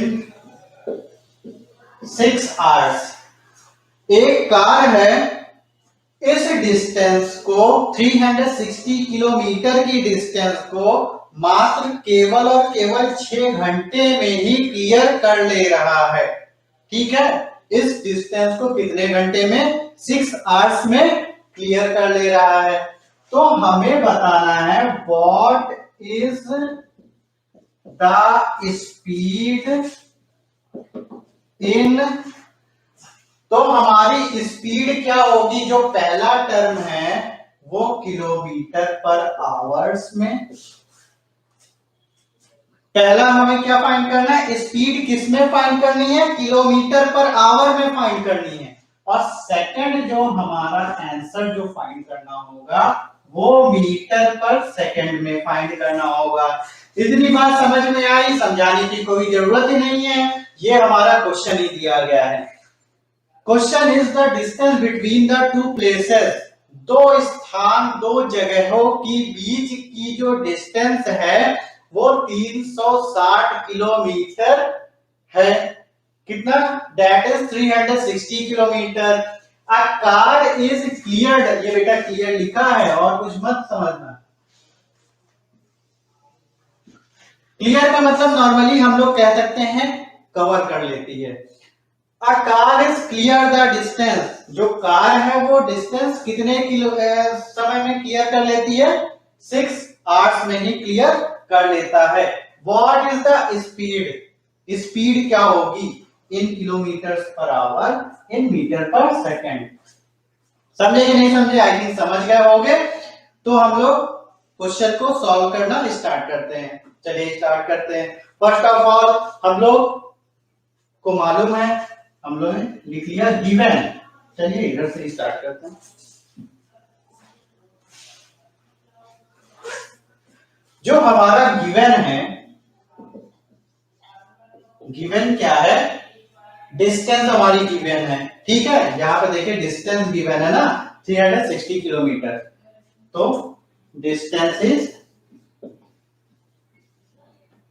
6 hours. एक कार है इस डिस्टेंस को 360 किलोमीटर की डिस्टेंस को मात्र केवल और केवल 6 घंटे में ही क्लियर कर ले रहा है। ठीक है, इस डिस्टेंस को कितने घंटे में? 6 आवर्स में क्लियर कर ले रहा है। तो हमें बताना है what is the speed in, तो हमारी स्पीड क्या होगी? जो पहला टर्म है वो किलोमीटर पर आवर्स में। पहला हमें क्या फाइंड करना है? स्पीड किसमें फाइंड करनी है? किलोमीटर पर आवर में फाइंड करनी है। और सेकंड जो हमारा आंसर जो फाइंड करना होगा वो मीटर पर सेकंड में फाइंड करना होगा। इतनी बात समझ में आई, समझाने की कोई जरूरत ही नहीं है, ये हमारा क्वेश्चन ही दिया गया है। Question is the distance between the to places, दो स्थान दो जगहों की बीच की जो डिस्टेंस है वो 360 किलोमीटर है। कितना? That is 360 kilometre. A car is cleared, ये बेटा क्लियर लिखा है और कुछ मत समझना। क्लियर का मतलब नॉर्मली हम लोग कह सकते हैं कवर कर लेती है। A car is clear the distance, जो कार है वो डिस्टेंस कितने समय में क्लियर कर लेती है? 6 आवर्स में ही क्लियर कर लेता है। What is the speed? Speed क्या होगी? In kilometre per hour, in metre per second. समझे कि नहीं समझे? आई थिंक समझ गए होगे। तो हम लोग क्वेश्चन को सॉल्व करना स्टार्ट करते हैं। चलिए स्टार्ट करते हैं। फर्स्ट ऑफ ऑल हम लोग को मालूम है, हम लोग ने लिख लिया गिवन। चलिए इधर से स्टार्ट करते हैं। जो हमारा गिवन है, गिवन क्या है? डिस्टेंस हमारी गिवन है। ठीक है, यहां पे देखिए डिस्टेंस गिवन है ना 360 किलोमीटर। तो डिस्टेंस इज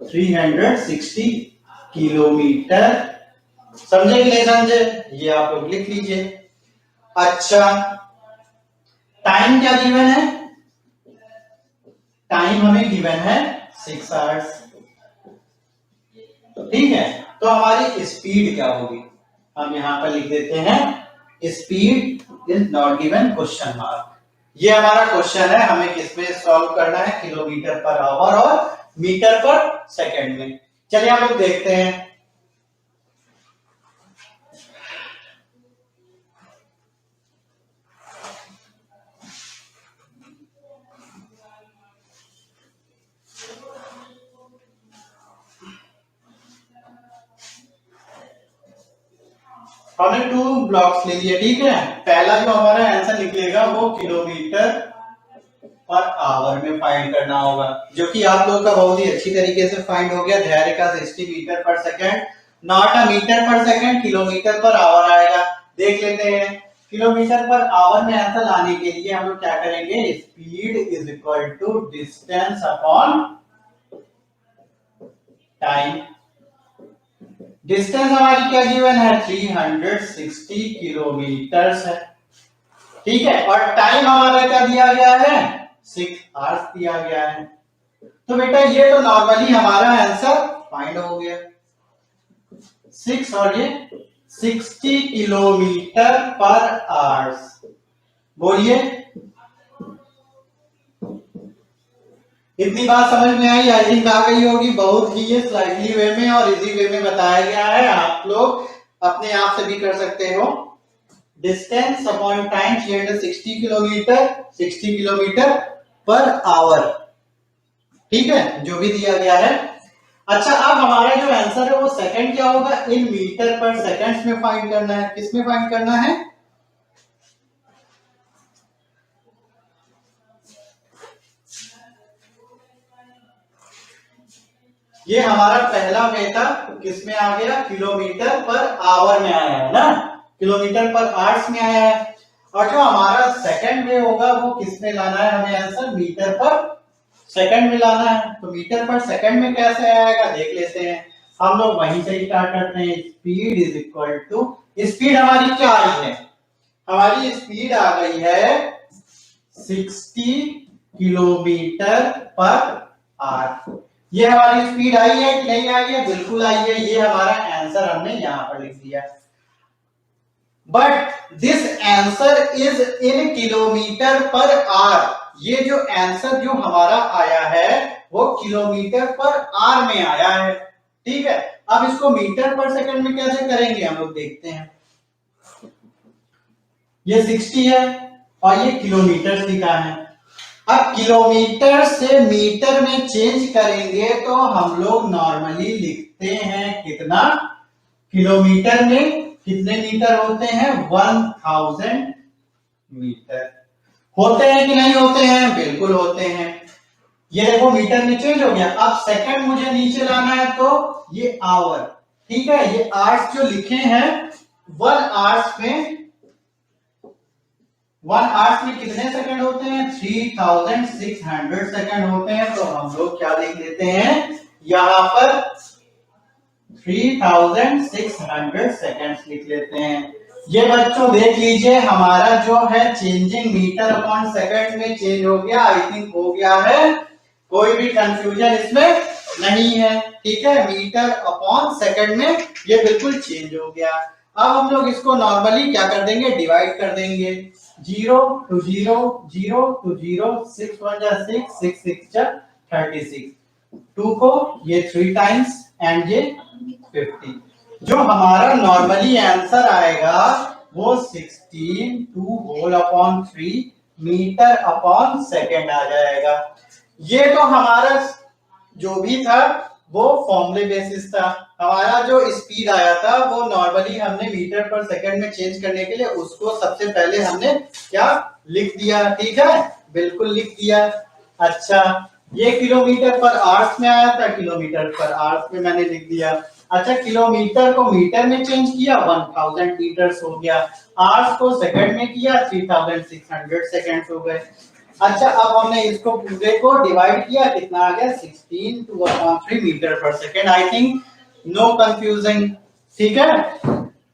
360 किलोमीटर। समझे कि नहीं समझे? ये आप लोग लिख लीजिए। अच्छा, टाइम क्या गिवन है? टाइम हमें गिवन है 6 आवर्स। ठीक है, तो हमारी स्पीड क्या होगी? हम यहां पर लिख देते हैं speed is not given question mark. ये हमारा क्वेश्चन है, हमें किसमें सॉल्व करना है? किलोमीटर पर आवर और मीटर पर सेकंड में। चलिए हम लोग देखते हैं। हमने 2 ब्लॉक्स ले लिए। ठीक है, पहला जो हमारा आंसर निकलेगा वो किलोमीटर पर आवर में फाइंड करना होगा, जो कि आप लोगों का बहुत ही अच्छी तरीके से फाइंड हो गया। धैर्य का 60 metre per second, not a metre per second, kilometre per our आएगा। देख लेते हैं। किलोमीटर पर आवर में आंसर लाने के लिए हम लोग क्या करेंगे? Speed is equal to distance upon time. Distance हमारी क्या गिवन है? 360 किलोमीटर है। ठीक है, और टाइम हमारा क्या दिया गया है? 6 आवर्स दिया गया है। तो बेटा ये तो नॉर्मली हमारा आंसर फाइंड हो गया। 6 और ये 60 किलोमीटर पर आवर्स। बोलिए, इतनी बात समझ में आई? आई थिंक आ गई होगी। बहुत ही ये स्लाइटली वे में और इजी वे में बताया गया है। आप लोग अपने आप से भी कर सकते हो। Distance upon time 360 kilometre, 60 kilometre per our. ठीक है, जो भी दिया गया है। अच्छा, अब हमारा जो आंसर है वो सेकंड क्या होगा? इन मीटर पर सेकंड्स में फाइंड करना है। किसमें फाइंड करना है? ये हमारा पहला वे था, किसमें आ गया? किलोमीटर पर आवर में आया है ना, किलोमीटर पर आवर्स में आया है। और जो हमारा सेकंड वे होगा वो किसमें लाना है हमें आंसर? मीटर पर सेकंड में लाना है। तो मीटर पर सेकंड में कैसे आएगा देख लेते हैं। हम लोग वहीं से स्टार्ट करते हैं। Speed is equal to, speed हमारी क्या आई है? हमारी स्पीड आ गई है 60 किलोमीटर पर आवर। ये हमारी स्पीड आई है कि नहीं आई है? बिल्कुल आई है। ये हमारा आंसर हमने यहां पर लिख दिया। But this answer is in kilometre per our. ये जो आंसर जो हमारा आया है वो किलोमीटर पर आवर में आया है। ठीक है, अब इसको मीटर पर सेकंड में कैसे करेंगे हम लोग देखते हैं। ये 60 है और ये किलोमीटर लिखा है। अब किलोमीटर से मीटर में चेंज करेंगे तो हम लोग नॉर्मली लिखते हैं कितना, किलोमीटर में कितने मीटर होते हैं? 1000 मीटर। होते हैं कि नहीं होते हैं? बिल्कुल होते हैं। ये देखो मीटर में चेंज हो गया। अब सेकंड मुझे नीचे लाना है तो ये आवर। ठीक है, ये आवर्स जो लिखे हैं 1 आवर्स में कितने सेकंड होते हैं? 3600 सेकंड होते हैं। तो हम लोग क्या लिख लेते हैं यहां पर 3600 सेकंड्स लिख लेते हैं। ये बच्चों देख लीजिए हमारा जो है चेंजिंग मीटर अपॉन सेकंड में चेंज हो गया। आई थिंक हो गया है, कोई भी कंफ्यूजन इसमें नहीं है। ठीक है, मीटर अपॉन सेकंड में ये बिल्कुल चेंज हो गया। अब हम लोग इसको नॉर्मली क्या कर देंगे? डिवाइड कर देंगे। 0 to 0, 0 to 0, 6 1 जा 6, 6 6 जा 36। 2 को ये 3 टाइम्स एंड ये 50। जो हमारा नॉर्मली आंसर आएगा वो 16/2 मीटर अपॉन सेकेंड आ जाएगा। ये तो हमारा जो भी था वो फॉर्मूले बेसिस था। हमारा जो स्पीड आया था वो नॉर्मली हमने मीटर पर सेकंड में चेंज करने के लिए उसको सबसे पहले हमने क्या लिख दिया। ठीक है, बिल्कुल लिख दिया। अच्छा, ये किलोमीटर पर आवर्स में आया था, किलोमीटर पर आवर्स में मैंने लिख दिया। अच्छा, किलोमीटर को मीटर में चेंज किया 1000 मीटर्स हो गया। आवर्स को सेकंड में किया 3600 सेकंड्स हो गए। अच्छा, अब हमने इसको पूरे को डिवाइड किया, कितना आ गया? 16/3 metre per second. I think no confusion. ठीक है,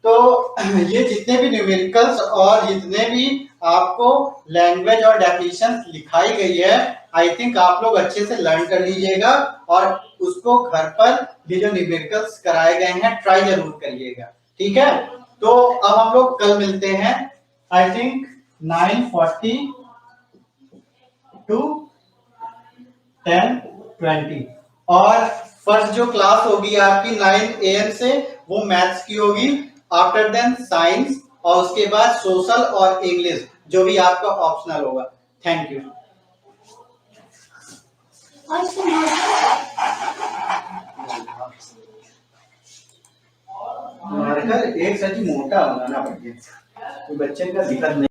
तो ये जितने भी न्यूमेरिकल्स और जितने भी आपको लैंग्वेज और डेफिनेशन लिखाई गई है आई थिंक आप लोग अच्छे से लर्न कर लीजिएगा और उसको घर पर ये जो न्यूमेरिकल्स कराए गए हैं ट्राई जरूर करिएगा। ठीक है, तो अब हम लोग कल मिलते हैं आई थिंक 9:40 to 10:20 और फर्स्ट जो क्लास होगी आपकी 9 AM से वो मैथ्स की होगी। आफ्टर देन साइंस और उसके बाद सोशल और इंग्लिश जो भी आपका ऑप्शनल होगा। Thank you. मार्कर एक सच मोटा होगा ना बच्चे का दिक्कत नहीं।